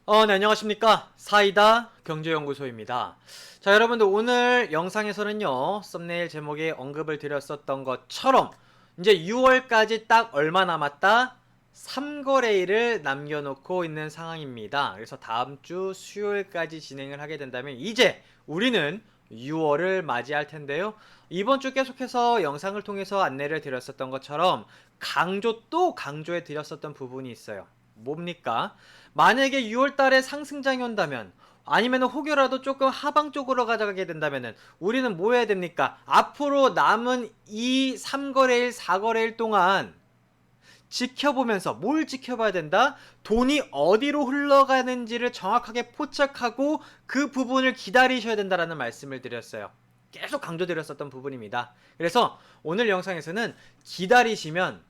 네, 안녕하십니까. 사이다 경제연구소입니다. 자, 여러분들 오늘 영상에서는요, 썸네일 제목에 언급을 드렸었던 것처럼 이제 6월까지 딱 얼마 남았다? 3거래일을 남겨놓고 있는 상황입니다. 그래서 다음 주 수요일까지 진행을 하게 된다면 이제 우리는 6월을 맞이할 텐데요. 이번 주 계속해서 영상을 통해서 안내를 드렸었던 것처럼 또 강조해 드렸었던 부분이 있어요. 뭡니까? 만약에 6월 달에 상승장이 온다면 아니면 혹여라도 조금 하방 쪽으로 가져가게 된다면은 우리는 뭐 해야 됩니까? 앞으로 남은 이 3거래일, 4거래일 동안 지켜보면서 뭘 지켜봐야 된다? 돈이 어디로 흘러가는지를 정확하게 포착하고 그 부분을 기다리셔야 된다라는 말씀을 드렸어요. 계속 강조드렸었던 부분입니다. 그래서 오늘 영상에서는 기다리시면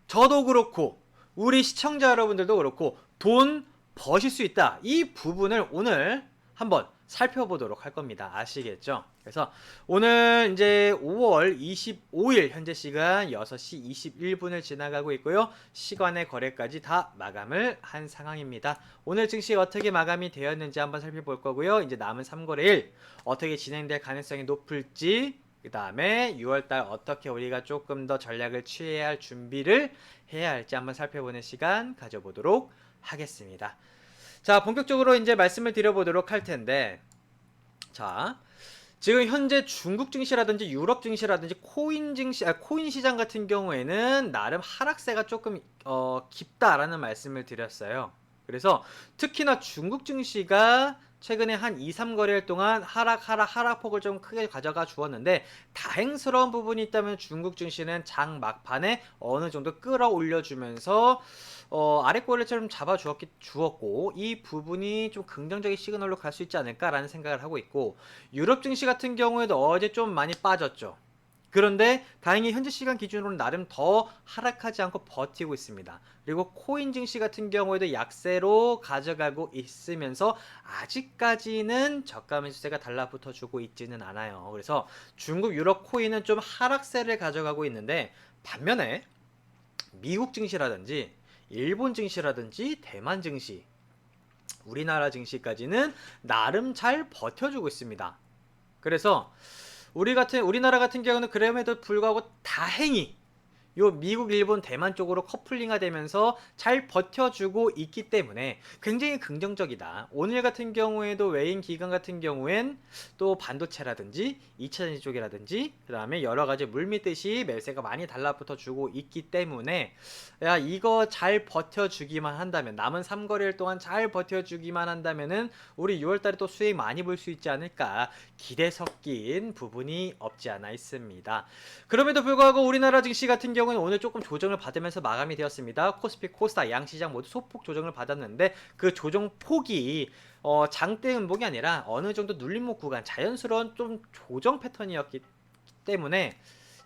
저도 그렇고 우리 시청자 여러분들도 그렇고 돈 버실 수 있다. 이 부분을 오늘 한번 살펴보도록 할 겁니다. 아시겠죠? 그래서 오늘 이제 5월 25일 현재 시간 6시 21분을 지나가고 있고요. 시간의 거래까지 다 마감을 한 상황입니다. 오늘 증시 어떻게 마감이 되었는지 한번 살펴볼 거고요. 이제 남은 3거래일 어떻게 진행될 가능성이 높을지, 그 다음에 6월달 어떻게 우리가 조금 더 전략을 취해야 할 준비를 해야 할지 한번 살펴보는 시간 가져보도록 하겠습니다. 자, 본격적으로 이제 말씀을 드려보도록 할 텐데, 자, 지금 현재 중국 증시라든지 유럽 증시라든지 코인 시장 같은 경우에는 나름 하락세가 조금 깊다라는 말씀을 드렸어요. 그래서 특히나 중국 증시가 최근에 한 2, 3거래일 동안 하락폭을 좀 크게 가져가 주었는데, 다행스러운 부분이 있다면 중국 증시는 장 막판에 어느 정도 끌어올려 주면서 아래꼬리를 좀 주었고, 이 부분이 좀 긍정적인 시그널로 갈 수 있지 않을까라는 생각을 하고 있고, 유럽 증시 같은 경우에도 어제 좀 많이 빠졌죠. 그런데 다행히 현재 시간 기준으로는 나름 더 하락하지 않고 버티고 있습니다. 그리고 코인 증시 같은 경우에도 약세로 가져가고 있으면서 아직까지는 저가 매수세가 달라붙어 주고 있지는 않아요. 그래서 중국 유럽 코인은 좀 하락세를 가져가고 있는데, 반면에 미국 증시라든지 일본 증시라든지 대만 증시, 우리나라 증시까지는 나름 잘 버텨주고 있습니다. 그래서 우리나라 같은 경우는 그럼에도 불구하고 다행히 요 미국, 일본, 대만 쪽으로 커플링화 되면서 잘 버텨주고 있기 때문에 굉장히 긍정적이다. 오늘 같은 경우에도 외인 기관 같은 경우엔 또 반도체라든지 2차전지 쪽이라든지 그 다음에 여러가지 물밀듯이 매세가 많이 달라붙어 주고 있기 때문에, 야, 이거 잘 버텨주기만 한다면, 남은 3거래일 동안 잘 버텨주기만 한다면은 우리 6월달에 또 수익 많이 볼 수 있지 않을까 기대 섞인 부분이 없지 않아 있습니다. 그럼에도 불구하고 우리나라 증시 같은 경우는 오늘 조금 조정을 받으면서 마감이 되었습니다. 코스피, 코스닥 양시장 모두 소폭 조정을 받았는데, 그 조정 폭이 장대 음봉이 아니라 어느 정도 눌림목 구간, 자연스러운 좀 조정 패턴이었기 때문에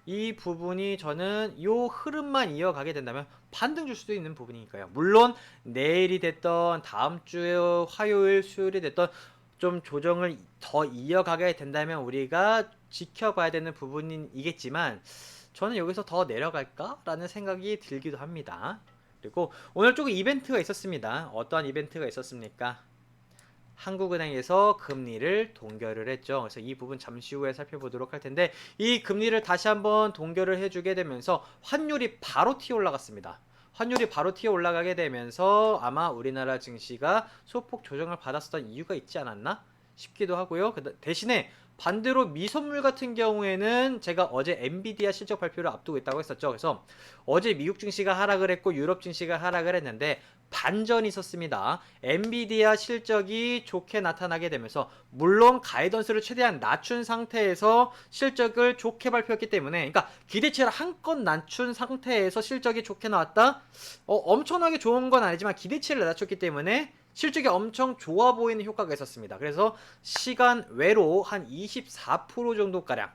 이 부분이 저는 요 흐름만 이어가게 된다면 반등 줄 수도 있는 부분이니까요. 물론 내일이 됐던 다음 주 화요일, 수요일이 됐던 좀 조정을 더 이어가게 된다면 우리가 지켜봐야 되는 부분이겠지만, 저는 여기서 더 내려갈까라는 생각이 들기도 합니다. 그리고 오늘 조금 이벤트가 있었습니다. 어떠한 이벤트가 있었습니까? 한국은행에서 금리를 동결을 했죠. 그래서 이 부분 잠시 후에 살펴보도록 할 텐데, 이 금리를 다시 한번 동결을 해주게 되면서 환율이 바로 튀어 올라갔습니다. 환율이 바로 튀어 올라가게 되면서 아마 우리나라 증시가 소폭 조정을 받았었던 이유가 있지 않았나 싶기도 하고요. 대신에 반대로 미선물 같은 경우에는 제가 어제 엔비디아 실적 발표를 앞두고 있다고 했었죠. 그래서 어제 미국 증시가 하락을 했고 유럽 증시가 하락을 했는데 반전이 있었습니다. 엔비디아 실적이 좋게 나타나게 되면서, 물론 가이던스를 최대한 낮춘 상태에서 실적을 좋게 발표했기 때문에, 그러니까 기대치를 한껏 낮춘 상태에서 실적이 좋게 나왔다? 엄청나게 좋은 건 아니지만 기대치를 낮췄기 때문에 실적이 엄청 좋아 보이는 효과가 있었습니다. 그래서 시간 외로 한 24% 정도가량,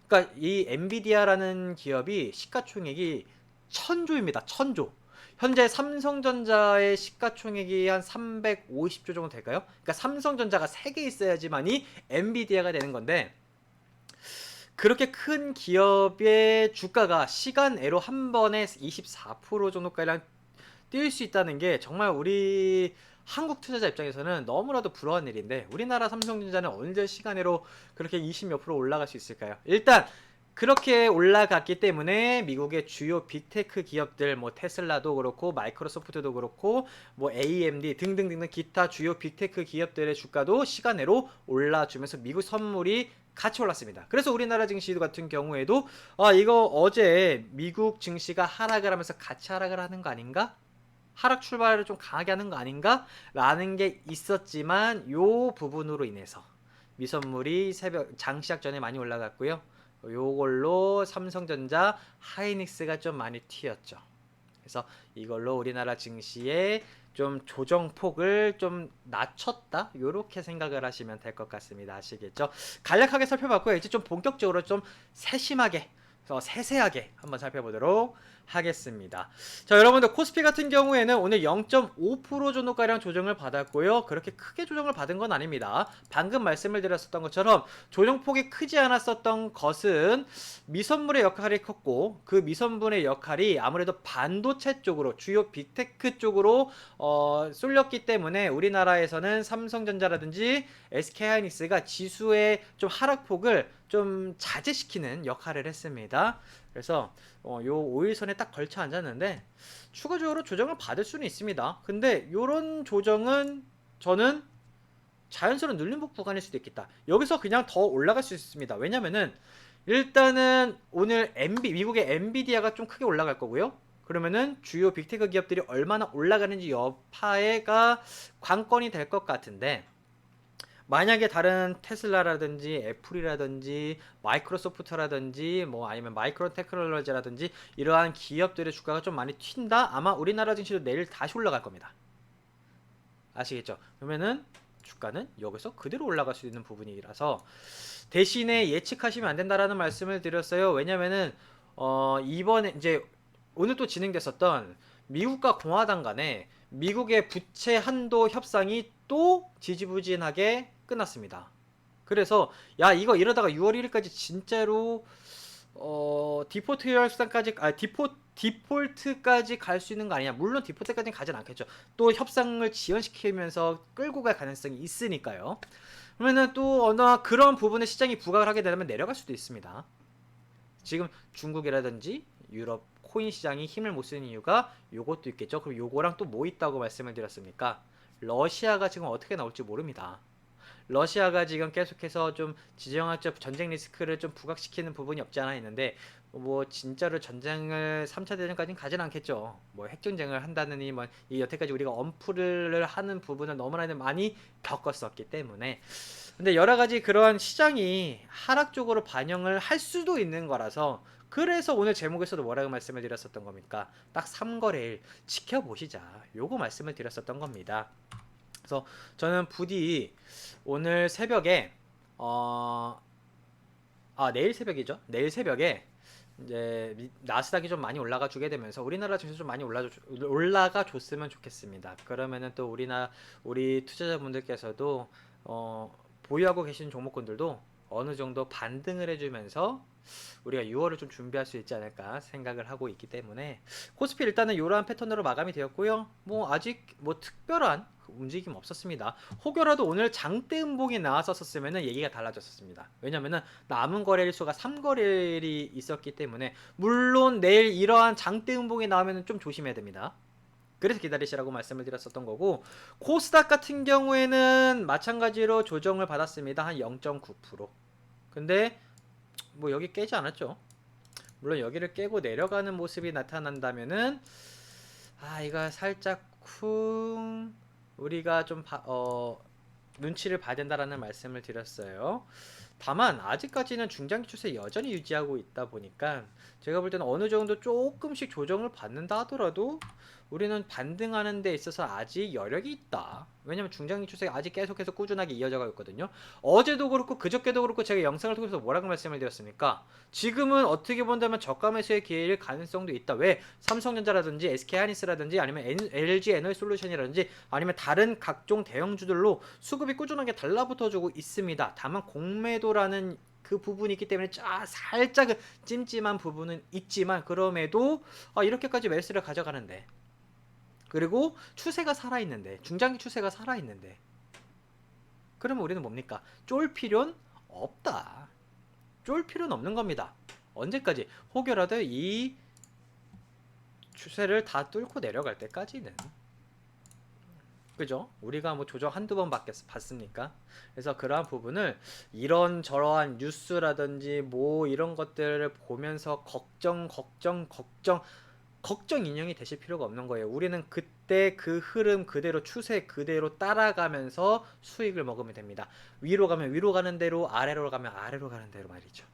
그러니까 이 엔비디아라는 기업이 시가총액이 1000조입니다. 1000조. 현재 삼성전자의 시가총액이 한 350조 정도 될까요? 그러니까 삼성전자가 3개 있어야지만이 엔비디아가 되는 건데, 그렇게 큰 기업의 주가가 시간외로 한 번에 24% 정도가량 뛸 수 있다는 게 정말 우리 한국 투자자 입장에서는 너무나도 부러운 일인데, 우리나라 삼성전자는 언제 시간으로 그렇게 20 몇 프로 올라갈 수 있을까요? 일단 그렇게 올라갔기 때문에 미국의 주요 빅테크 기업들, 뭐 테슬라도 그렇고 마이크로소프트도 그렇고 뭐 AMD 등등등등 기타 주요 빅테크 기업들의 주가도 시간으로 올라주면서 미국 선물이 같이 올랐습니다. 그래서 우리나라 증시 같은 경우에도 이거 어제 미국 증시가 하락을 하면서 같이 하락을 하는 거 아닌가? 하락 출발을 좀 강하게 하는 거 아닌가? 라는 게 있었지만, 요 부분으로 인해서 미선물이 새벽 장시작 전에 많이 올라갔고요. 요걸로 삼성전자, 하이닉스가 좀 많이 튀었죠. 그래서 이걸로 우리나라 증시의 좀 조정폭을 좀 낮췄다, 요렇게 생각을 하시면 될 것 같습니다. 아시겠죠? 간략하게 살펴봤고요. 이제 좀 본격적으로 좀 세심하게, 세세하게 한번 살펴보도록 하겠습니다. 자, 여러분들 코스피 같은 경우에는 오늘 0.5% 정도가량 조정을 받았고요. 그렇게 크게 조정을 받은 건 아닙니다. 방금 말씀을 드렸었던 것처럼 조정폭이 크지 않았었던 것은 미선물의 역할이 컸고, 그 미선분의 역할이 아무래도 반도체 쪽으로, 주요 빅테크 쪽으로 쏠렸기 때문에 우리나라에서는 삼성전자라든지 SK하이닉스가 지수의 좀 하락폭을 좀 자제시키는 역할을 했습니다. 그래서 요 5일선에 딱 걸쳐 앉았는데 추가적으로 조정을 받을 수는 있습니다. 근데 요런 조정은 저는 자연스러운 눌림목 구간일 수도 있겠다. 여기서 그냥 더 올라갈 수 있습니다. 왜냐면은 일단은 오늘 미국의 엔비디아가 좀 크게 올라갈 거고요. 그러면은 주요 빅테크 기업들이 얼마나 올라가는지 여파가 관건이 될 것 같은데, 만약에 다른 테슬라라든지 애플이라든지 마이크로소프트라든지 뭐 아니면 마이크론 테크놀로지라든지 이러한 기업들의 주가가 좀 많이 튄다? 아마 우리나라 증시도 내일 다시 올라갈 겁니다. 아시겠죠? 그러면은 주가는 여기서 그대로 올라갈 수 있는 부분이라서 대신에 예측하시면 안 된다라는 말씀을 드렸어요. 왜냐면은 이번에 이제 오늘 또 진행됐었던 미국과 공화당 간에 미국의 부채 한도 협상이 또 지지부진하게 끝났습니다. 그래서 야, 이거 이러다가 6월 1일까지 진짜로 디포트 협상까지 디폴트까지 갈 수 있는 거 아니냐. 물론 디폴트까지는 가진 않겠죠. 또 협상을 지연시키면서 끌고 갈 가능성이 있으니까요. 그러면은 또 어느 그런 부분에 시장이 부각을 하게 되면 내려갈 수도 있습니다. 지금 중국이라든지 유럽 코인 시장이 힘을 못 쓰는 이유가 요것도 있겠죠. 그럼 요거랑 또 뭐 있다고 말씀을 드렸습니까? 러시아가 지금 어떻게 나올지 모릅니다. 러시아가 지금 계속해서 좀 지정학적 전쟁 리스크를 좀 부각시키는 부분이 없지 않아 있는데, 뭐 진짜로 전쟁을 3차 대전까지는 가진 않겠죠. 뭐 핵전쟁을 한다느니 뭐 이 여태까지 우리가 언프를 하는 부분을 너무나 많이 겪었었기 때문에, 근데 여러 가지 그러한 시장이 하락 쪽으로 반영을 할 수도 있는 거라서, 그래서 오늘 제목에서도 뭐라고 말씀을 드렸었던 겁니까? 딱 3거래일 지켜보시자, 요거 말씀을 드렸었던 겁니다. 그래서 저는 부디 오늘 새벽에 내일 새벽이죠. 내일 새벽에 이제 나스닥이 좀 많이 올라가 주게 되면서 우리나라 증시 좀 많이 올라가 줬으면 좋겠습니다. 그러면은 또 우리 투자자분들께서도 보유하고 계신 종목군들도 어느 정도 반등을 해주면서 우리가 6월을 좀 준비할 수 있지 않을까 생각을 하고 있기 때문에, 코스피 일단은 이러한 패턴으로 마감이 되었고요. 뭐 아직 뭐 특별한 움직임 없었습니다. 혹여라도 오늘 장대 음봉이 나왔었으면 얘기가 달라졌었습니다. 왜냐면은 남은 거래일 수가 3거래일이 있었기 때문에, 물론 내일 이러한 장대 음봉이 나오면 좀 조심해야 됩니다. 그래서 기다리시라고 말씀을 드렸었던 거고, 코스닥 같은 경우에는 마찬가지로 조정을 받았습니다. 한 0.9%. 근데 뭐 여기 깨지 않았죠. 물론 여기를 깨고 내려가는 모습이 나타난다면은 이거 살짝 쿵 우리가 좀 눈치를 봐야 된다라는 말씀을 드렸어요. 다만 아직까지는 중장기 추세 여전히 유지하고 있다 보니까 제가 볼 때는 어느 정도 조금씩 조정을 받는다 하더라도 우리는 반등하는 데 있어서 아직 여력이 있다. 왜냐면 중장기 추세가 아직 계속해서 꾸준하게 이어져 가고 있거든요. 어제도 그렇고 그저께도 그렇고 제가 영상을 통해서 뭐라고 말씀을 드렸습니까? 지금은 어떻게 본다면 저가 매수의 기회일 가능성도 있다. 왜? 삼성전자라든지 SK하이닉스라든지 아니면 LG 에너지솔루션이라든지 아니면 다른 각종 대형주들로 수급이 꾸준하게 달라붙어주고 있습니다. 다만 공매도라는 그 부분이 있기 때문에 살짝 찜찜한 부분은 있지만, 그럼에도 이렇게까지 매수를 가져가는데 그리고 추세가 살아있는데, 중장기 추세가 살아있는데, 그러면 우리는 뭡니까? 쫄 필요는 없다. 쫄 필요는 없는 겁니다. 언제까지? 혹여라도 이 추세를 다 뚫고 내려갈 때까지는. 그죠? 우리가 뭐 조정 한두 번 봤습니까? 그래서 그러한 부분을 이런 저러한 뉴스라든지 뭐 이런 것들을 보면서 걱정 인형이 되실 필요가 없는 거예요. 우리는 그때 그 흐름 그대로 추세 그대로 따라가면서 수익을 먹으면 됩니다. 위로 가면 위로 가는 대로, 아래로 가면 아래로 가는 대로 말이죠.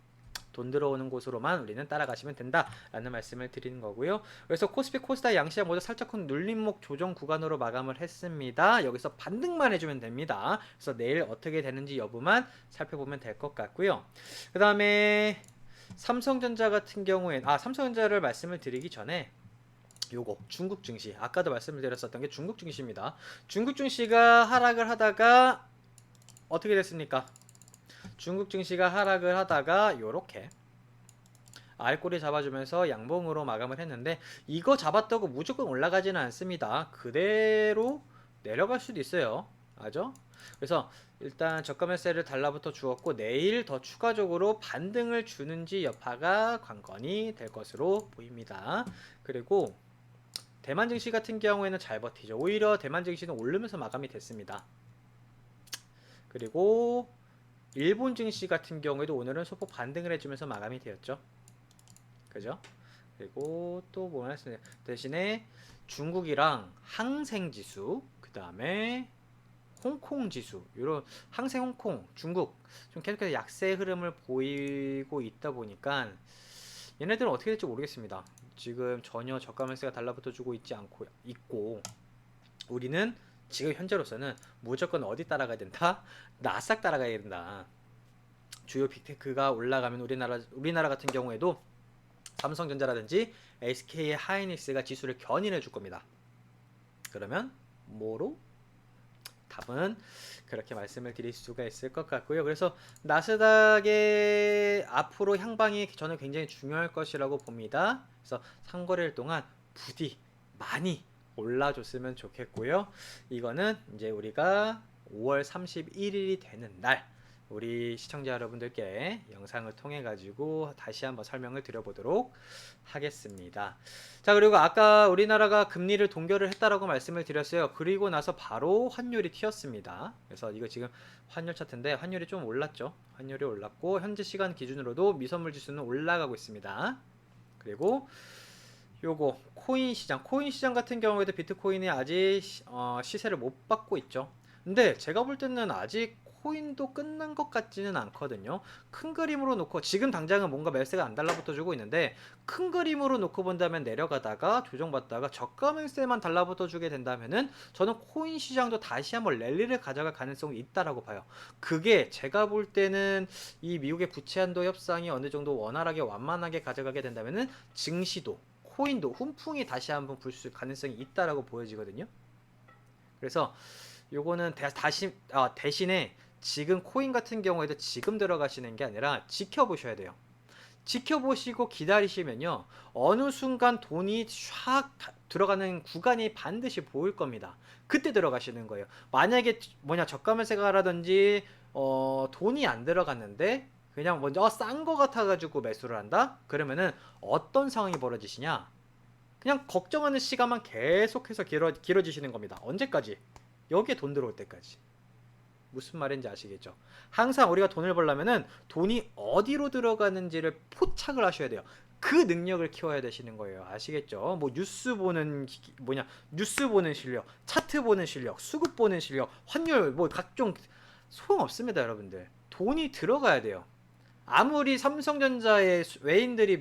돈 들어오는 곳으로만 우리는 따라가시면 된다라는 말씀을 드리는 거고요. 그래서 코스피, 코스닥, 양시장 모두 살짝 큰 눌림목 조정 구간으로 마감을 했습니다. 여기서 반등만 해주면 됩니다. 그래서 내일 어떻게 되는지 여부만 살펴보면 될 것 같고요. 그 다음에 삼성전자 같은 경우엔 삼성전자를 말씀을 드리기 전에 요거 중국 증시, 아까도 말씀을 드렸었던 게 중국 증시입니다. 중국 증시가 하락을 하다가 어떻게 됐습니까? 중국 증시가 하락을 하다가 요렇게 알꼬리 잡아주면서 양봉으로 마감을 했는데, 이거 잡았다고 무조건 올라가지는 않습니다. 그대로 내려갈 수도 있어요. 맞죠? 그래서 일단 저가 매세를 달라붙어 주었고, 내일 더 추가적으로 반등을 주는지 여파가 관건이 될 것으로 보입니다. 그리고 대만 증시 같은 경우에는 잘 버티죠. 오히려 대만 증시는 오르면서 마감이 됐습니다. 그리고 일본 증시 같은 경우에도 오늘은 소폭 반등을 해주면서 마감이 되었죠. 그죠? 그리고 또 뭐냐, 대신에 중국이랑 항생지수, 그 다음에 홍콩지수, 이런 항생 홍콩, 중국 좀 계속해서 약세 흐름을 보이고 있다 보니까 얘네들은 어떻게 될지 모르겠습니다. 지금 전혀 저가 매수가 달라붙어주고 있고, 우리는 지금 현재로서는 무조건 어디 따라가야 된다? 나스닥 따라가야 된다. 주요 빅테크가 올라가면 우리나라 같은 경우에도 삼성전자라든지 SK 하이닉스가 지수를 견인해 줄 겁니다. 그러면 뭐로? 답은 그렇게 말씀을 드릴 수가 있을 것 같고요. 그래서 나스닥의 앞으로 향방이 저는 굉장히 중요할 것이라고 봅니다. 그래서 상거래일 동안 부디 많이 올라줬으면 좋겠고요. 이거는 이제 우리가 5월 31일이 되는 날 우리 시청자 여러분들께 영상을 통해 가지고 다시 한번 설명을 드려보도록 하겠습니다. 자, 그리고 아까 우리나라가 금리를 동결을 했다라고 말씀을 드렸어요. 그리고 나서 바로 환율이 튀었습니다. 그래서 이거 지금 환율 차트인데 환율이 좀 올랐죠. 환율이 올랐고 현재 시간 기준으로도 미선물 지수는 올라가고 있습니다. 그리고 요거 코인 시장 같은 경우에도 비트코인이 아직 시세를 못 받고 있죠. 근데 제가 볼 때는 아직 코인도 끝난 것 같지는 않거든요. 큰 그림으로 놓고 지금 당장은 뭔가 매수가 안 달라붙어주고 있는데, 큰 그림으로 놓고 본다면 내려가다가 조정받다가 저가 매수만 달라붙어주게 된다면은 저는 코인 시장도 다시 한번 랠리를 가져갈 가능성이 있다라고 봐요. 그게 제가 볼 때는 이 미국의 부채 한도 협상이 어느 정도 원활하게 완만하게 가져가게 된다면은 증시도 코인도 훈풍이 다시 한번 불 수 가능성이 있다라고 보여지거든요. 그래서 요거는 대신에 지금 코인 같은 경우에도 지금 들어가시는 게 아니라 지켜보셔야 돼요. 지켜보시고 기다리시면요, 어느 순간 돈이 샥 들어가는 구간이 반드시 보일 겁니다. 그때 들어가시는 거예요. 만약에 저가 매수가라든지 돈이 안 들어갔는데 그냥 먼저 싼 거 같아가지고 매수를 한다? 그러면은 어떤 상황이 벌어지시냐? 그냥 걱정하는 시간만 계속해서 길어지시는 겁니다. 언제까지? 여기에 돈 들어올 때까지. 무슨 말인지 아시겠죠? 항상 우리가 돈을 벌려면은 돈이 어디로 들어가는지를 포착을 하셔야 돼요. 그 능력을 키워야 되시는 거예요. 아시겠죠? 뭐 뉴스 보는 실력, 차트 보는 실력, 수급 보는 실력, 환율 뭐 각종 소용 없습니다, 여러분들. 돈이 들어가야 돼요. 아무리 삼성전자의 외인들이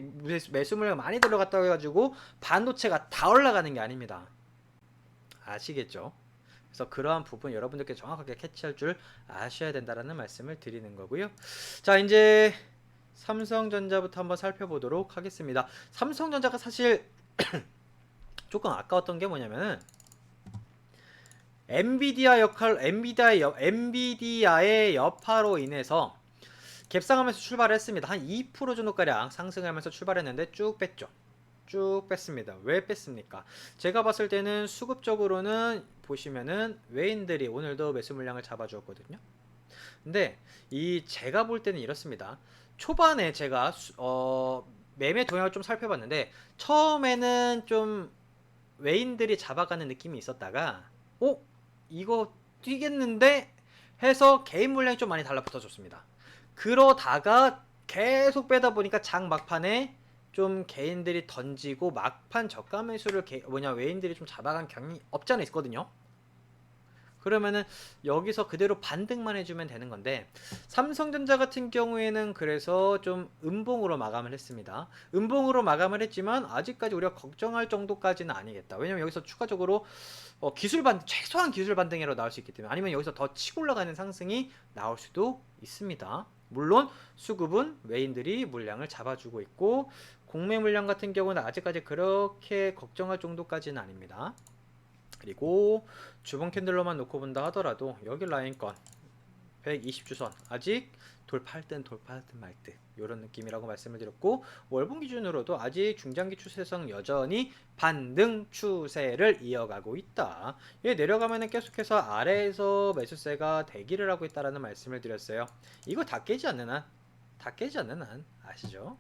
매수물량 많이 들어갔다고 해가지고 반도체가 다 올라가는 게 아닙니다. 아시겠죠? 그래서 그러한 부분 여러분들께 정확하게 캐치할 줄 아셔야 된다라는 말씀을 드리는 거고요. 자, 이제 삼성전자부터 한번 살펴보도록 하겠습니다. 삼성전자가 사실 조금 아까웠던 게 뭐냐면은 엔비디아의 여파로 인해서 갭상하면서 출발했습니다. 한 2% 정도가량 상승하면서 출발했는데 쭉 뺐죠. 쭉 뺐습니다. 왜 뺐습니까? 제가 봤을 때는 수급적으로는 보시면은 외인들이 오늘도 매수 물량을 잡아주었거든요. 근데 이 제가 볼 때는 이렇습니다. 초반에 제가 매매 동향을 좀 살펴봤는데 처음에는 좀 외인들이 잡아가는 느낌이 있었다가 이거 뛰겠는데 해서 개인 물량이 좀 많이 달라붙어줬습니다. 그러다가 계속 빼다 보니까 장 막판에 좀 개인들이 던지고 막판 저가 매수를 외인들이 좀 잡아간 경향이 없지 않아 있거든요. 그러면은 여기서 그대로 반등만 해주면 되는 건데 삼성전자 같은 경우에는 그래서 좀 음봉으로 마감을 했습니다. 음봉으로 마감을 했지만 아직까지 우리가 걱정할 정도까지는 아니겠다. 왜냐면 여기서 추가적으로 최소한 기술 반등이라도 나올 수 있기 때문에, 아니면 여기서 더 치고 올라가는 상승이 나올 수도 있습니다. 물론 수급은 외인들이 물량을 잡아주고 있고 공매 물량 같은 경우는 아직까지 그렇게 걱정할 정도까지는 아닙니다. 그리고 주봉 캔들로만 놓고 본다 하더라도 여기 라인권 120주선 아직 돌파할 듯 말 듯 이런 느낌이라고 말씀을 드렸고, 월봉 기준으로도 아직 중장기 추세성 여전히 반등 추세를 이어가고 있다. 얘 내려가면은 계속해서 아래에서 매수세가 대기를 하고 있다라는 말씀을 드렸어요. 이거 다 깨지 않는 한 아시죠?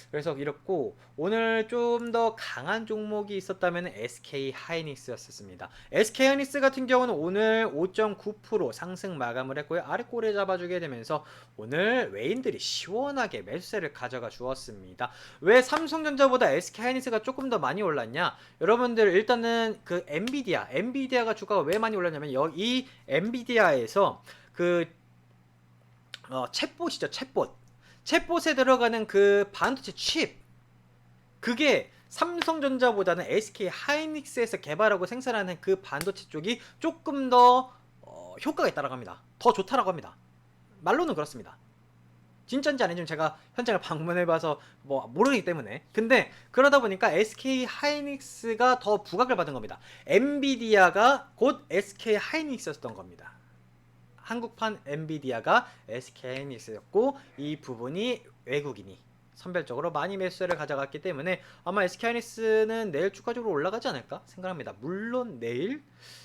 그래서 이렇고, 오늘 좀 더 강한 종목이 있었다면 SK 하이닉스였습니다. SK 하이닉스 같은 경우는 오늘 5.9% 상승 마감을 했고요. 아래 꼬리 잡아주게 되면서 오늘 외인들이 시원하게 매수세를 가져가 주었습니다. 왜 삼성전자보다 SK 하이닉스가 조금 더 많이 올랐냐? 여러분들 일단은 그 엔비디아가 주가가 왜 많이 올랐냐면 이 엔비디아에서 그 챗봇이죠, 챗봇에 들어가는 그 반도체 칩, 그게 삼성전자보다는 SK 하이닉스에서 개발하고 생산하는 그 반도체 쪽이 조금 더 효과가 있다라고 합니다. 더 좋다라고 합니다. 말로는 그렇습니다. 진짜인지 아닌지 제가 현장을 방문해봐서 모르기 때문에. 근데 그러다 보니까 SK 하이닉스가 더 부각을 받은 겁니다. 엔비디아가 곧 SK 하이닉스였던 겁니다. 한국판 엔비디아가 SK 하이닉스였고 이 부분이 외국인이 선별적으로 많이 매수세를 가져갔기 때문에 아마 SK 하이닉스는 내일 추가적으로 올라가지 않을까 생각합니다. 물론 내일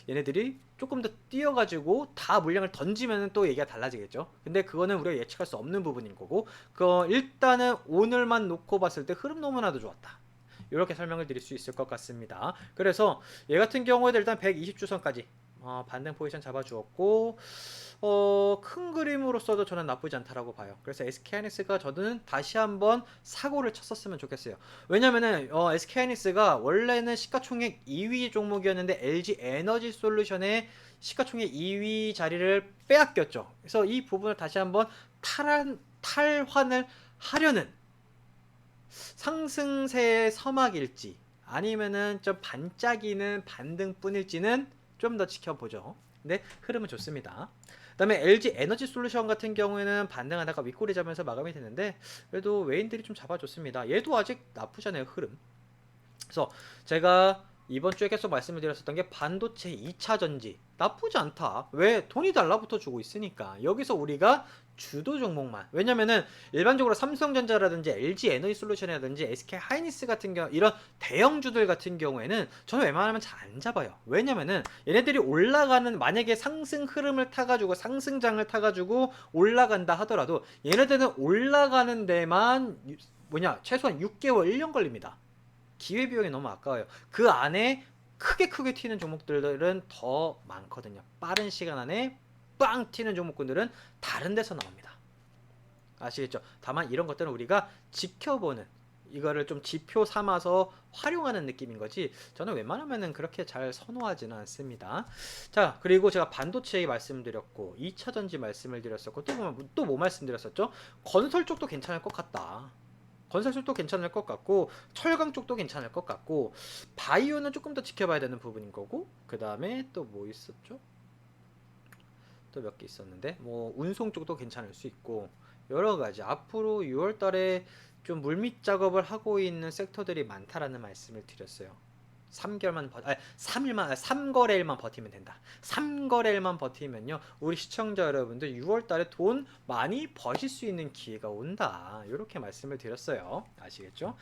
얘네들이 조금 더 뛰어가지고 다 물량을 던지면 또 얘기가 달라지겠죠. 근데 그거는 우리가 예측할 수 없는 부분인 거고, 일단은 오늘만 놓고 봤을 때 흐름 너무나도 좋았다, 이렇게 설명을 드릴 수 있을 것 같습니다. 그래서 얘 같은 경우에도 일단 120주선까지 반등 포지션 잡아주었고, 큰 그림으로서도 저는 나쁘지 않다라고 봐요. 그래서 SK하이닉스가 저는 다시 한번 사고를 쳤었으면 좋겠어요. 왜냐면은 SK하이닉스가 원래는 시가총액 2위 종목이었는데 LG 에너지 솔루션의 시가총액 2위 자리를 빼앗겼죠. 그래서 이 부분을 다시 한번 탈환을 하려는 상승세의 서막일지 아니면은 좀 반짝이는 반등뿐일지는 좀 더 지켜보죠. 근데 흐름은 좋습니다. 그 다음에 LG 에너지 솔루션 같은 경우에는 반등하다가 윗꼬리 잡으면서 마감이 됐는데 그래도 외인들이 좀 잡아줬습니다. 얘도 아직 나쁘지 않아요, 흐름. 그래서 제가 이번 주에 계속 말씀을 드렸었던 게 반도체 2차 전지 나쁘지 않다. 왜? 돈이 달라붙어 주고 있으니까. 여기서 우리가 주도 종목만, 왜냐면은 일반적으로 삼성전자라든지 LG 에너지 솔루션이라든지 SK 하이닉스 같은 경우 이런 대형주들 같은 경우에는 저는 웬만하면 잘 안 잡아요. 왜냐면은 얘네들이 올라가는, 만약에 상승 흐름을 타가지고 상승장을 타가지고 올라간다 하더라도 얘네들은 올라가는 데만 최소한 6개월 1년 걸립니다. 기회비용이 너무 아까워요. 그 안에 크게 튀는 종목들은 더 많거든요. 빠른 시간 안에 빵 튀는 종목군들은 다른 데서 나옵니다. 아시겠죠? 다만 이런 것들은 우리가 지켜보는, 이거를 좀 지표 삼아서 활용하는 느낌인 거지 저는 웬만하면은 그렇게 잘 선호하지는 않습니다. 자, 그리고 제가 반도체 말씀드렸고 2차전지 말씀을 드렸었고 또 뭐 말씀드렸었죠? 건설 쪽도 괜찮을 것 같다. 건설 쪽도 괜찮을 것 같고 철강 쪽도 괜찮을 것 같고 바이오는 조금 더 지켜봐야 되는 부분인 거고, 그 다음에 또 뭐 있었죠? 또 몇 개 있었는데 운송 쪽도 괜찮을 수 있고 여러 가지 앞으로 6월 달에 좀 물밑 작업을 하고 있는 섹터들이 많다라는 말씀을 드렸어요. 3개월만 3일만 3거래일만 버티면 된다. 3거래일만 버티면요. 우리 시청자 여러분들 6월 달에 돈 많이 버실 수 있는 기회가 온다. 이렇게 말씀을 드렸어요. 아시겠죠?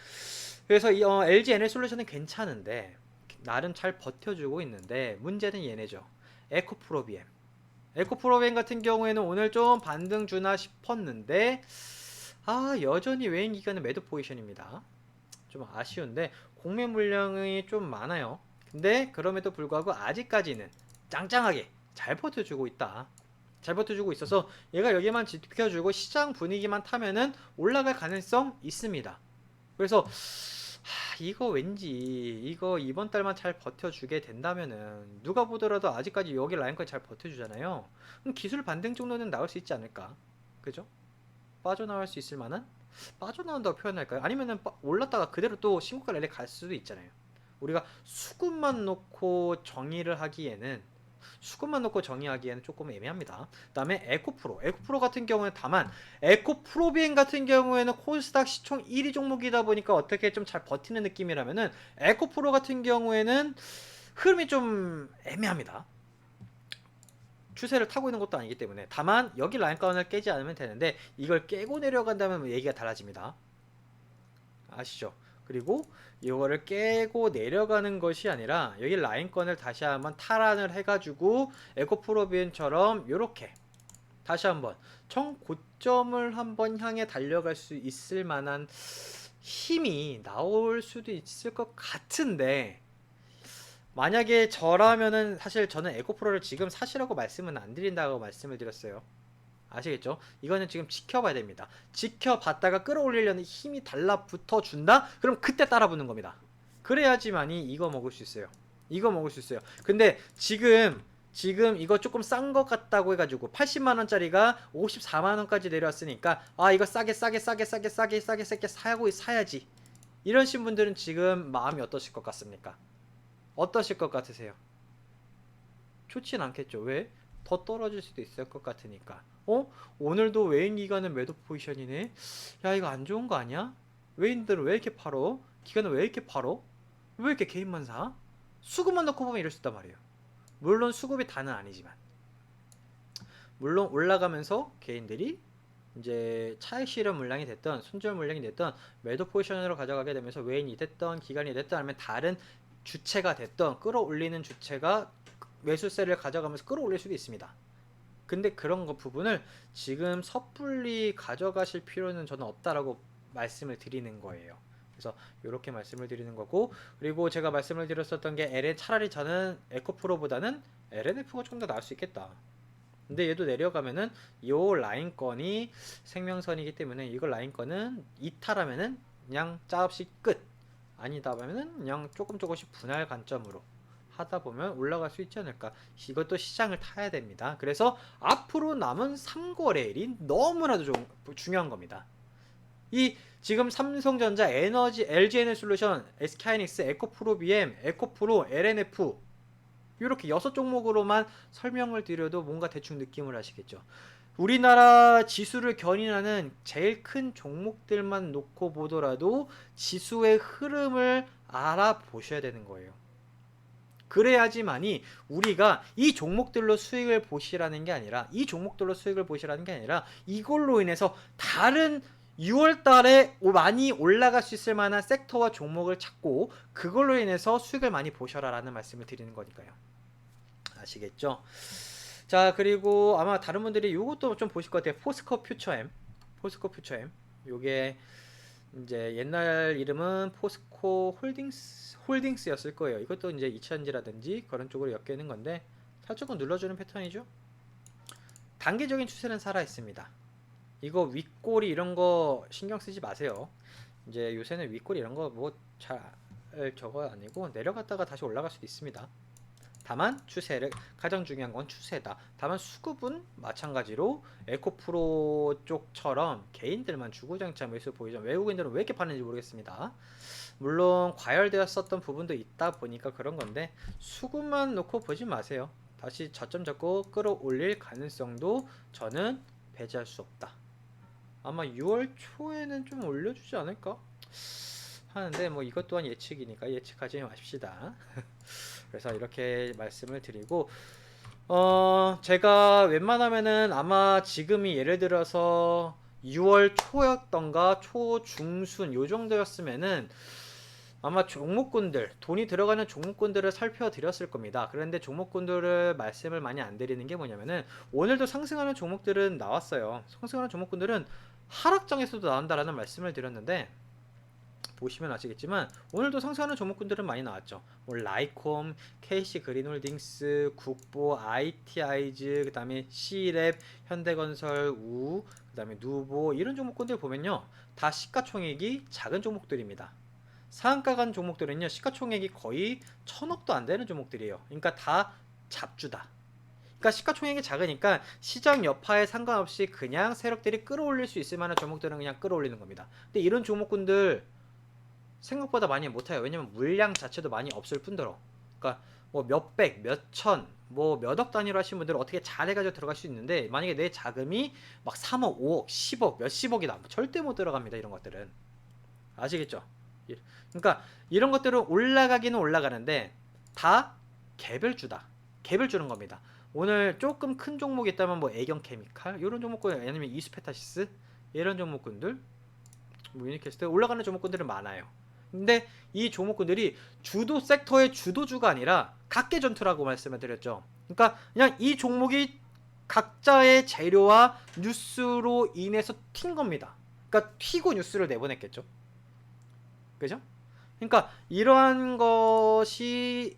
그래서 이 LG 에너솔루션은 괜찮은데 나름 잘 버텨주고 있는데 문제는 얘네죠. 에코프로비엠. 에코프로비엠 같은 경우에는 오늘 좀 반등 주나 싶었는데 여전히 외인 기간은 매도 포지션입니다. 좀 아쉬운데 공매 물량이 좀 많아요. 근데 그럼에도 불구하고 아직까지는 짱짱하게 잘 버텨주고 있다. 잘 버텨주고 있어서 얘가 여기만 지켜주고 시장 분위기만 타면은 올라갈 가능성 있습니다. 그래서 이거 왠지 이거 이번 달만 잘 버텨주게 된다면은 누가 보더라도 아직까지 여기 라인까지 잘 버텨주잖아요. 그럼 기술 반등 정도는 나올 수 있지 않을까? 그죠? 빠져나올 수 있을 만한? 빠져나온다고 표현할까요? 아니면은 올랐다가 그대로 또 신고가 랠리 갈 수도 있잖아요. 우리가 수급만 놓고 정의하기에는 조금 애매합니다. 그 다음에 에코프로 같은 경우는 다만 에코프로비엔 같은 경우에는 코스닥 시총 1위 종목이다 보니까 어떻게 좀 잘 버티는 느낌이라면은 에코프로 같은 경우에는 흐름이 좀 애매합니다. 추세를 타고 있는 것도 아니기 때문에 다만 여기 라인권을 깨지 않으면 되는데 이걸 깨고 내려간다면 얘기가 달라집니다. 아시죠? 그리고 이거를 깨고 내려가는 것이 아니라 여기 라인권을 다시 한번 탈환을 해가지고 에코프로비엔처럼 이렇게 다시 한번 정고점을 한번 향해 달려갈 수 있을 만한 힘이 나올 수도 있을 것 같은데 만약에 저라면은 사실 저는 에코프로를 지금 사시라고 말씀은 안 드린다고 말씀을 드렸어요. 아시겠죠? 이거는 지금 지켜봐야 됩니다. 지켜봤다가 끌어올리려는 힘이 달라붙어 준다? 그럼 그때 따라붙는 겁니다. 그래야지만이 이거 먹을 수 있어요. 이거 먹을 수 있어요. 근데 지금 이거 조금 싼 것 같다고 해가지고 80만원짜리가 54만원까지 내려왔으니까 이거 싸게 사야지. 이러신 분들은 지금 마음이 어떠실 것 같습니까? 어떠실 것 같으세요? 좋진 않겠죠. 왜? 더 떨어질 수도 있을 것 같으니까. 오늘도 외인 기관은 매도 포지션이네. 야, 이거 안 좋은 거 아니야? 외인들은 왜 이렇게 팔어? 기관은 왜 이렇게 팔어? 왜 이렇게 개인만 사? 수급만 넣고 보면 이럴 수 있단 말이에요. 물론 수급이 다는 아니지만. 물론 올라가면서 개인들이 이제 차익 실현 물량이 됐던 손절 물량이 됐던 매도 포지션으로 가져가게 되면서 외인이 됐던 기관이 됐던 아니면 다른 주체가 됐던 끌어올리는 주체가 매수세를 가져가면서 끌어올릴 수도 있습니다. 근데 그런 거 부분을 지금 섣불리 가져가실 필요는 저는 없다라고 말씀을 드리는 거예요. 그래서 이렇게 말씀을 드리는 거고, 그리고 제가 말씀을 드렸었던 게 차라리 저는 에코프로보다는 LNF가 좀 더 나을 수 있겠다. 근데 얘도 내려가면은 요 라인권이 생명선이기 때문에 이걸 라인권은 이탈하면은 그냥 짜없이 끝. 아니다 하면은 그냥 조금씩 분할 관점으로 하다 보면 올라갈 수 있지 않을까. 이것도 시장을 타야 됩니다. 그래서 앞으로 남은 3거래일이 너무나도 중요한 겁니다. 이 지금 삼성전자, 에너지, LG에너솔루션, SK하이닉스, 에코프로비엠, 에코프로, LNF 이렇게 6종목으로만 설명을 드려도 뭔가 대충 느낌을 하시겠죠. 우리나라 지수를 견인하는 제일 큰 종목들만 놓고 보더라도 지수의 흐름을 알아보셔야 되는 거예요. 그래야지만이 우리가 이 종목들로 수익을 보시라는 게 아니라 이걸로 인해서 다른 6월 달에 많이 올라갈 수 있을 만한 섹터와 종목을 찾고 그걸로 인해서 수익을 많이 보셔라 라는 말씀을 드리는 거니까요. 아시겠죠? 자, 그리고 아마 다른 분들이 이것도 좀 보실 것 같아요. 포스코 퓨처엠. 요게 이제 옛날 이름은 포스코 홀딩스였을 거예요. 이것도 이제 이천지라든지 그런 쪽으로 엮여있는 건데 살짝은 눌러주는 패턴이죠. 단기적인 추세는 살아 있습니다. 이거 윗꼬리 이런 거 신경 쓰지 마세요. 이제 요새는 윗꼬리 이런 거 뭐 잘 저거 아니고 내려갔다가 다시 올라갈 수도 있습니다. 다만 추세를 가장 중요한 건 추세다. 다만 수급은 마찬가지로 에코프로 쪽처럼 개인들만 주구장창 매수 보이죠. 외국인들은 왜 이렇게 파는지 모르겠습니다. 물론 과열되었었던 부분도 있다 보니까 그런 건데 수급만 놓고 보지 마세요. 다시 저점 잡고 끌어올릴 가능성도 저는 배제할 수 없다. 아마 6월 초에는 좀 올려주지 않을까? 하는데 뭐 이것 또한 예측이니까 예측하지 마십시다. 그래서 이렇게 말씀을 드리고 제가 웬만하면은 아마 지금이 예를 들어서 6월 초였던가 초중순 요 정도였으면은 아마 종목군들 돈이 들어가는 종목군들을 살펴드렸을 겁니다. 그런데 종목군들을 말씀을 많이 안 드리는 게 뭐냐면은 오늘도 상승하는 종목들은 나왔어요. 상승하는 종목군들은 하락장에서도 나온다라는 말씀을 드렸는데 보시면 아시겠지만 오늘도 상승하는 종목군들은 많이 나왔죠. 뭐 라이콤, KC 그린홀딩스, 국보, IT아이즈, 그다음에 C랩, 현대건설, 그다음에 누보 이런 종목군들 보면요 다 시가총액이 작은 종목들입니다. 상한가 간 종목들은요 시가총액이 거의 1000억도 안 되는 종목들이에요. 그러니까 다 잡주다. 그러니까 시가총액이 작으니까 시장 여파에 상관없이 그냥 세력들이 끌어올릴 수 있을 만한 종목들은 그냥 끌어올리는 겁니다. 근데 이런 종목군들 생각보다 많이 못해요. 왜냐면 물량 자체도 많이 없을 뿐더러. 그러니까 뭐 몇백, 몇천, 뭐 몇억 단위로 하시는 분들은 어떻게 잘해가지고 들어갈 수 있는데 만약에 내 자금이 막 3억, 5억, 10억, 몇십억이다. 절대 못 들어갑니다. 이런 것들은. 아시겠죠? 그러니까 이런 것들은 올라가기는 올라가는데 다 개별주다. 개별주는 겁니다. 오늘 조금 큰 종목이 있다면 뭐 애경케미칼 이런 종목군 아니면 이스페타시스 이런 종목군들 뭐 유니캐스트 올라가는 종목군들은 많아요. 근데 이 종목군들이 주도 섹터의 주도주가 아니라 각계전투라고 말씀을 드렸죠. 그러니까 그냥 이 종목이 각자의 재료와 뉴스로 인해서 튄 겁니다. 그러니까 튀고 뉴스를 내보냈겠죠. 그죠? 그러니까 이러한 것이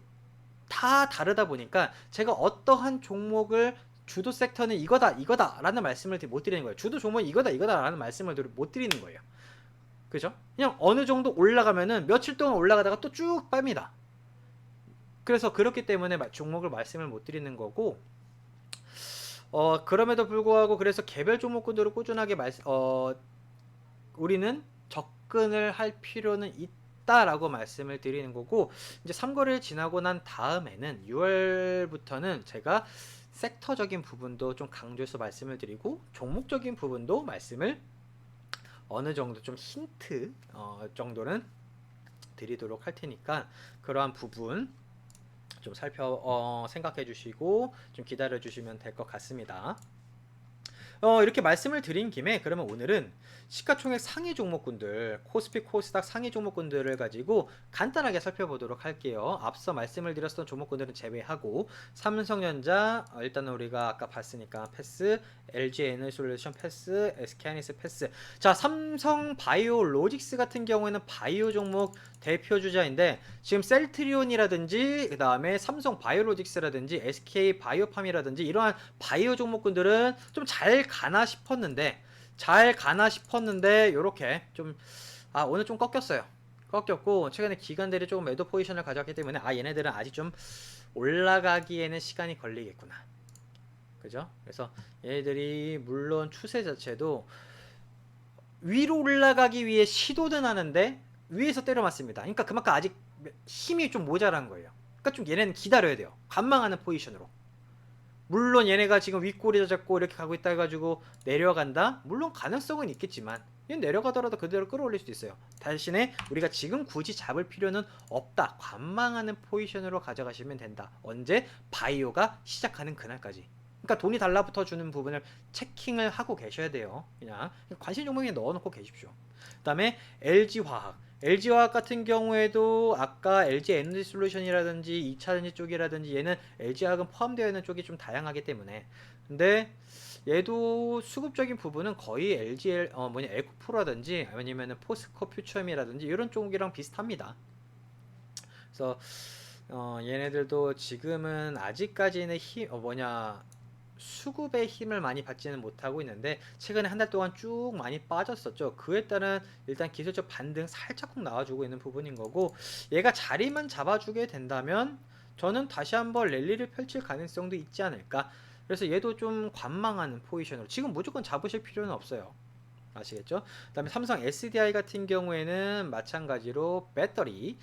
다 다르다 보니까 제가 어떠한 종목을 주도 섹터는 이거다 라는 말씀을 못 드리는 거예요. 주도 종목은 이거다 라는 말씀을 못 드리는 거예요. 그죠? 그냥 어느 정도 올라가면은 며칠 동안 올라가다가 또 쭉 빱니다. 그래서 그렇기 때문에 종목을 말씀을 못 드리는 거고 그럼에도 불구하고 그래서 개별 종목군들을 꾸준하게 우리는 접근을 할 필요는 있다라고 말씀을 드리는 거고 이제 3거를 지나고 난 다음에는 6월부터는 제가 섹터적인 부분도 좀 강조해서 말씀을 드리고 종목적인 부분도 말씀을 어느 정도 좀 힌트 정도는 드리도록 할 테니까 그러한 부분 좀 생각해 주시고 좀 기다려 주시면 될 것 같습니다. 이렇게 말씀을 드린 김에 그러면 오늘은 시가총액 상위 종목군들 코스피 코스닥 상위 종목군들을 가지고 간단하게 살펴보도록 할게요. 앞서 말씀을 드렸던 종목군들은 제외하고 삼성전자 일단은 우리가 아까 봤으니까 패스, LG에너지솔루션 패스, SK하이닉스 패스. 자, 삼성바이오로직스 같은 경우에는 바이오 종목 대표 주자인데 지금 셀트리온이라든지 그 다음에 삼성바이오로직스라든지 SK바이오팜이라든지 이러한 바이오 종목군들은 좀 잘 가나 싶었는데 요렇게 좀 오늘 좀 꺾였고 최근에 기관들이 조금 매도 포지션을 가져왔기 때문에 얘네들은 아직 좀 올라가기에는 시간이 걸리겠구나. 그죠? 그래서 얘네들이 물론 추세 자체도 위로 올라가기 위해 시도는 하는데 위에서 때려 맞습니다. 그러니까 그만큼 아직 힘이 좀 모자란 거예요. 그러니까 좀 얘네는 기다려야 돼요. 관망하는 포지션으로. 물론 얘네가 지금 윗꼬리 잡고 이렇게 가고 있다 해가지고 내려간다? 물론 가능성은 있겠지만 얘는 내려가더라도 그대로 끌어올릴 수도 있어요. 대신에 우리가 지금 굳이 잡을 필요는 없다. 관망하는 포지션으로 가져가시면 된다. 언제? 바이오가 시작하는 그날까지. 그러니까 돈이 달라붙어 주는 부분을 체킹을 하고 계셔야 돼요. 그냥 관심 종목에 넣어놓고 계십시오. 그 다음에 LG화학 같은 경우에도 아까 LG에너지솔루션이라든지 2차전지 쪽이라든지 얘는 LG화학은 포함되어 있는 쪽이 좀 다양하기 때문에 근데 얘도 수급적인 부분은 거의 에코프로라든지 아니면 포스코 퓨처엠이라든지 이런 쪽이랑 비슷합니다. 그래서 얘네들도 지금은 아직까지는 수급의 힘을 많이 받지는 못하고 있는데 최근에 한 달 동안 쭉 많이 빠졌었죠. 그에 따른 일단 기술적 반등 살짝 나와주고 있는 부분인 거고 얘가 자리만 잡아주게 된다면 저는 다시 한번 랠리를 펼칠 가능성도 있지 않을까. 그래서 얘도 좀 관망하는 포지션으로 지금 무조건 잡으실 필요는 없어요. 아시겠죠? 그다음에 삼성 SDI 같은 경우에는 마찬가지로 배터리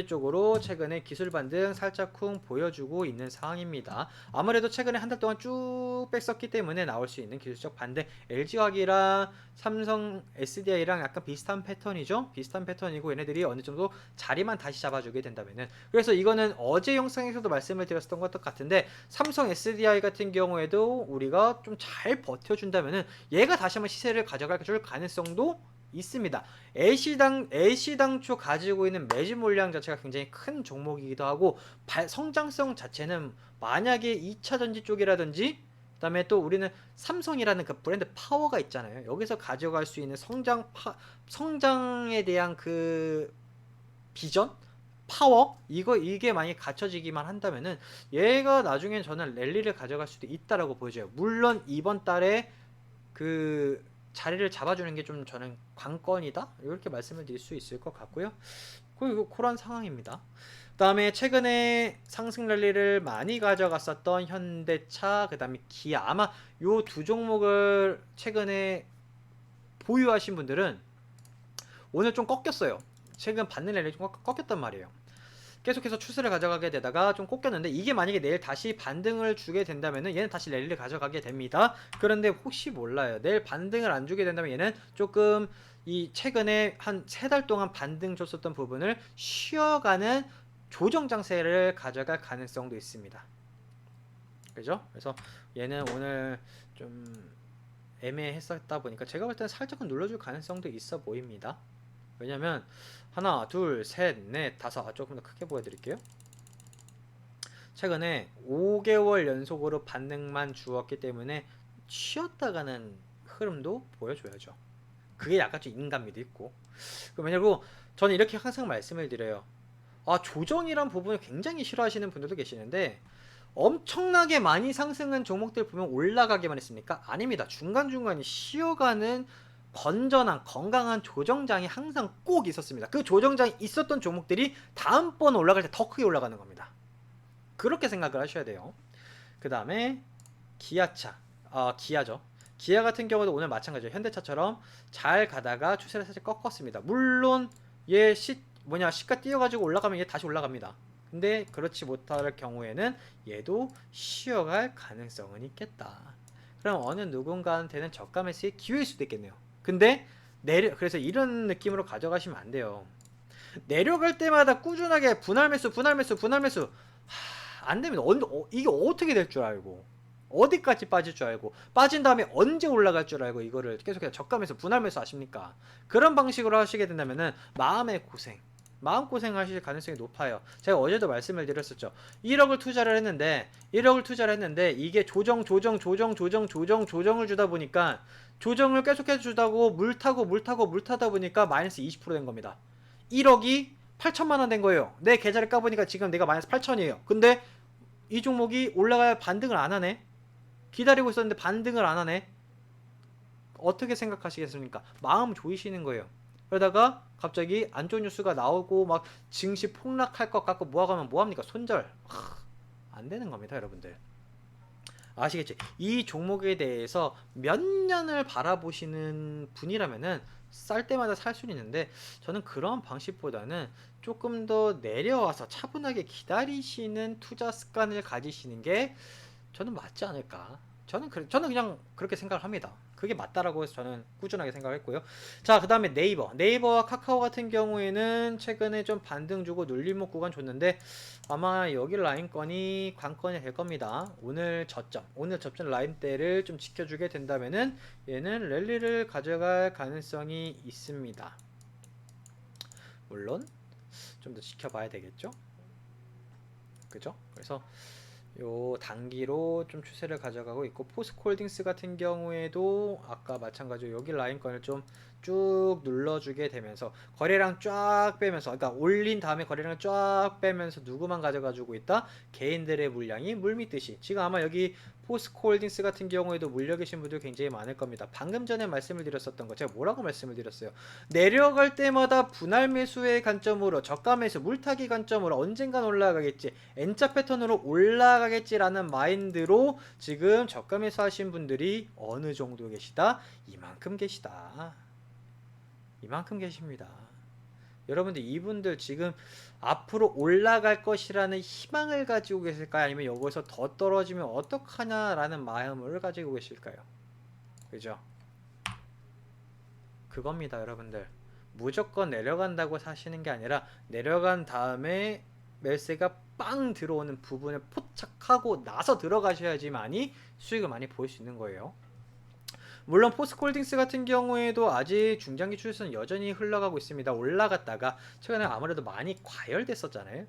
쪽으로 최근에 기술 반등 살짝쿵 보여주고 있는 상황입니다. 아무래도 최근에 한 달 동안 쭉 뺐었기 때문에 나올 수 있는 기술적 반등. LG화학이랑 삼성 SDI랑 약간 비슷한 패턴이죠. 비슷한 패턴이고 얘네들이 어느 정도 자리만 다시 잡아주게 된다면은, 그래서 이거는 어제 영상에서도 말씀을 드렸었던 것 같은데 삼성 SDI 같은 경우에도 우리가 좀 잘 버텨준다면은 얘가 다시 한번 시세를 가져갈 줄 가능성도 있습니다. 애시당초 가지고 있는 매집 물량 자체가 굉장히 큰 종목이기도 하고 성장성 자체는 만약에 2차전지 쪽이라든지 그다음에 또 우리는 삼성이라는 그 브랜드 파워가 있잖아요. 여기서 가져갈 수 있는 성장에 대한 그 비전? 파워? 이게 만약에 갖춰지기만 한다면은 얘가 나중엔 저는 랠리를 가져갈 수도 있다라고 보여져요. 물론 이번 달에 그 자리를 잡아주는 게 좀 저는 관건이다? 이렇게 말씀을 드릴 수 있을 것 같고요. 그런 상황입니다. 그다음에 최근에 상승 랠리를 많이 가져갔었던 현대차, 그다음에 기아, 아마 요 두 종목을 최근에 보유하신 분들은 오늘 좀 꺾였어요. 최근 받는 랠리 좀 꺾였단 말이에요. 계속해서 추세를 가져가게 되다가 좀 꺾였는데 이게 만약에 내일 다시 반등을 주게 된다면은 얘는 다시 랠리를 가져가게 됩니다. 그런데 혹시 몰라요. 내일 반등을 안 주게 된다면 얘는 조금 이 최근에 한 3달 동안 반등 줬었던 부분을 쉬어가는 조정 장세를 가져갈 가능성도 있습니다. 그죠? 그래서 얘는 오늘 좀 애매했었다 보니까 제가 볼 때는 살짝은 눌러줄 가능성도 있어 보입니다. 왜냐면 하나, 둘, 셋, 넷, 다섯. 조금 더 크게 보여드릴게요. 최근에 5개월 연속으로 반등만 주었기 때문에 쉬었다가는 흐름도 보여줘야죠. 그게 약간 좀 인간미도 있고. 왜냐면 저는 이렇게 항상 말씀을 드려요. 조정이란 부분을 굉장히 싫어하시는 분들도 계시는데 엄청나게 많이 상승한 종목들 보면 올라가기만 했습니까? 아닙니다. 중간중간에 쉬어가는 건전한 건강한 조정장이 항상 꼭 있었습니다. 그 조정장이 있었던 종목들이 다음번 올라갈 때 더 크게 올라가는 겁니다. 그렇게 생각을 하셔야 돼요. 그 다음에 기아차, 기아죠. 기아 같은 경우도 오늘 마찬가지예요. 현대차처럼 잘 가다가 추세를 살짝 꺾었습니다. 물론 얘 시가 뛰어가지고 올라가면 얘 다시 올라갑니다. 근데 그렇지 못할 경우에는 얘도 쉬어갈 가능성은 있겠다. 그럼 어느 누군가한테는 저가 매수의 기회일 수도 있겠네요. 근데 그래서 이런 느낌으로 가져가시면 안 돼요. 내려갈 때마다 꾸준하게 분할 매수 안 됩니다. 이게 어떻게 될 줄 알고 어디까지 빠질 줄 알고 빠진 다음에 언제 올라갈 줄 알고 이거를 계속해서 저가 매수 분할 매수 하십니까? 그런 방식으로 하시게 된다면은 마음고생 하실 가능성이 높아요. 제가 어제도 말씀을 드렸었죠. 1억을 투자를 했는데 이게 조정을 주다 보니까 조정을 계속해서 주다고 물 타다 보니까 마이너스 20%된 겁니다. 1억이 8천만 원 된 거예요. 내 계좌를 까보니까 지금 내가 마이너스 8천이에요. 근데 이 종목이 올라가야 반등을 안 하네. 기다리고 있었는데 반등을 안 하네. 어떻게 생각하시겠습니까? 마음 조이시는 거예요. 그러다가 갑자기 안 좋은 뉴스가 나오고 막 증시 폭락할 것 같고 모아가면 뭐합니까? 손절. 안 되는 겁니다, 여러분들. 아시겠지? 이 종목에 대해서 몇 년을 바라보시는 분이라면은 쌀 때마다 살 수는 있는데 저는 그런 방식보다는 조금 더 내려와서 차분하게 기다리시는 투자 습관을 가지시는 게 저는 맞지 않을까. 저는 그냥 그렇게 생각을 합니다. 그게 맞다라고 해서 저는 꾸준하게 생각했고요. 자, 그 다음에 네이버와 카카오 같은 경우에는 최근에 좀 반등 주고 눌림목 구간 줬는데 아마 여기 라인권이 관건이 될 겁니다. 오늘 저점 라인대를 좀 지켜주게 된다면은 얘는 랠리를 가져갈 가능성이 있습니다. 물론 좀 더 지켜봐야 되겠죠. 그죠? 그래서 요 단기로 좀 추세를 가져가고 있고 포스코홀딩스 같은 경우에도 아까 마찬가지로 여기 라인권을 좀 쭉 눌러주게 되면서 거래량 쫙 빼면서, 그러니까 올린 다음에 거래량 쫙 빼면서 누구만 가져가지고 있다? 개인들의 물량이 물밀듯이. 지금 아마 여기 포스코홀딩스 같은 경우에도 물려 계신 분들 굉장히 많을 겁니다. 방금 전에 말씀을 드렸었던 거 제가 뭐라고 말씀을 드렸어요? 내려갈 때마다 분할 매수의 관점으로, 저가 매수 물타기 관점으로 언젠간 올라가겠지, N자 패턴으로 올라가겠지라는 마인드로 지금 저가 매수 하신 분들이 어느 정도 계시다? 이만큼 계시다. 이만큼 계십니다. 여러분들 이분들 지금 앞으로 올라갈 것이라는 희망을 가지고 계실까요? 아니면 여기서 더 떨어지면 어떡하냐라는 마음을 가지고 계실까요? 그죠? 그겁니다, 여러분들. 무조건 내려간다고 사시는 게 아니라 내려간 다음에 매수가 빵 들어오는 부분을 포착하고 나서 들어가셔야지만이 수익을 많이 볼 수 있는 거예요. 물론 포스코홀딩스 같은 경우에도 아직 중장기 추세선 여전히 흘러가고 있습니다. 올라갔다가 최근에 아무래도 많이 과열됐었잖아요.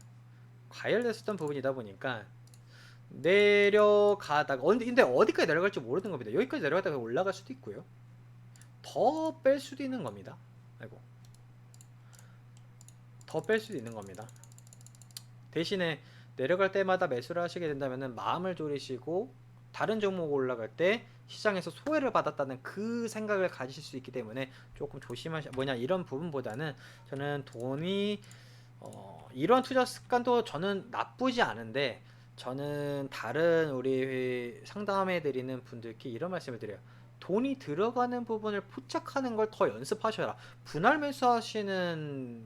과열됐었던 부분이다 보니까 내려가다가 근데 어디까지 내려갈지 모르는 겁니다. 여기까지 내려가다가 올라갈 수도 있고요. 더 뺄 수도 있는 겁니다. 아이고. 더 뺄 수도 있는 겁니다. 대신에 내려갈 때마다 매수를 하시게 된다면 마음을 졸이시고 다른 종목 올라갈 때 시장에서 소외를 받았다는 그 생각을 가지실 수 있기 때문에 조금 이런 부분보다는 저는 돈이 이런 투자 습관도 저는 나쁘지 않은데, 저는 다른 우리 상담해 드리는 분들께 이런 말씀을 드려요. 돈이 들어가는 부분을 포착하는 걸 더 연습하셔라. 분할 매수하시는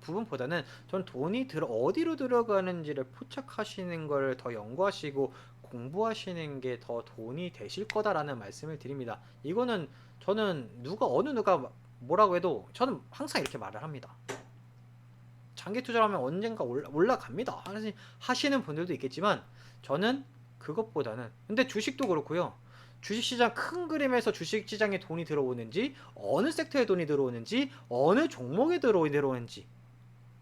부분보다는 전 돈이 어디로 들어가는지를 포착하시는 걸 더 연구하시고 공부하시는 게 더 돈이 되실 거다라는 말씀을 드립니다. 이거는 저는 어느 누가 뭐라고 해도 저는 항상 이렇게 말을 합니다. 장기 투자를 하면 언젠가 올라갑니다 하시는 분들도 있겠지만, 저는 그것보다는, 근데 주식도 그렇고요. 주식시장 큰 그림에서 주식시장에 돈이 들어오는지, 어느 섹터에 돈이 들어오는지, 어느 종목에 들어오는지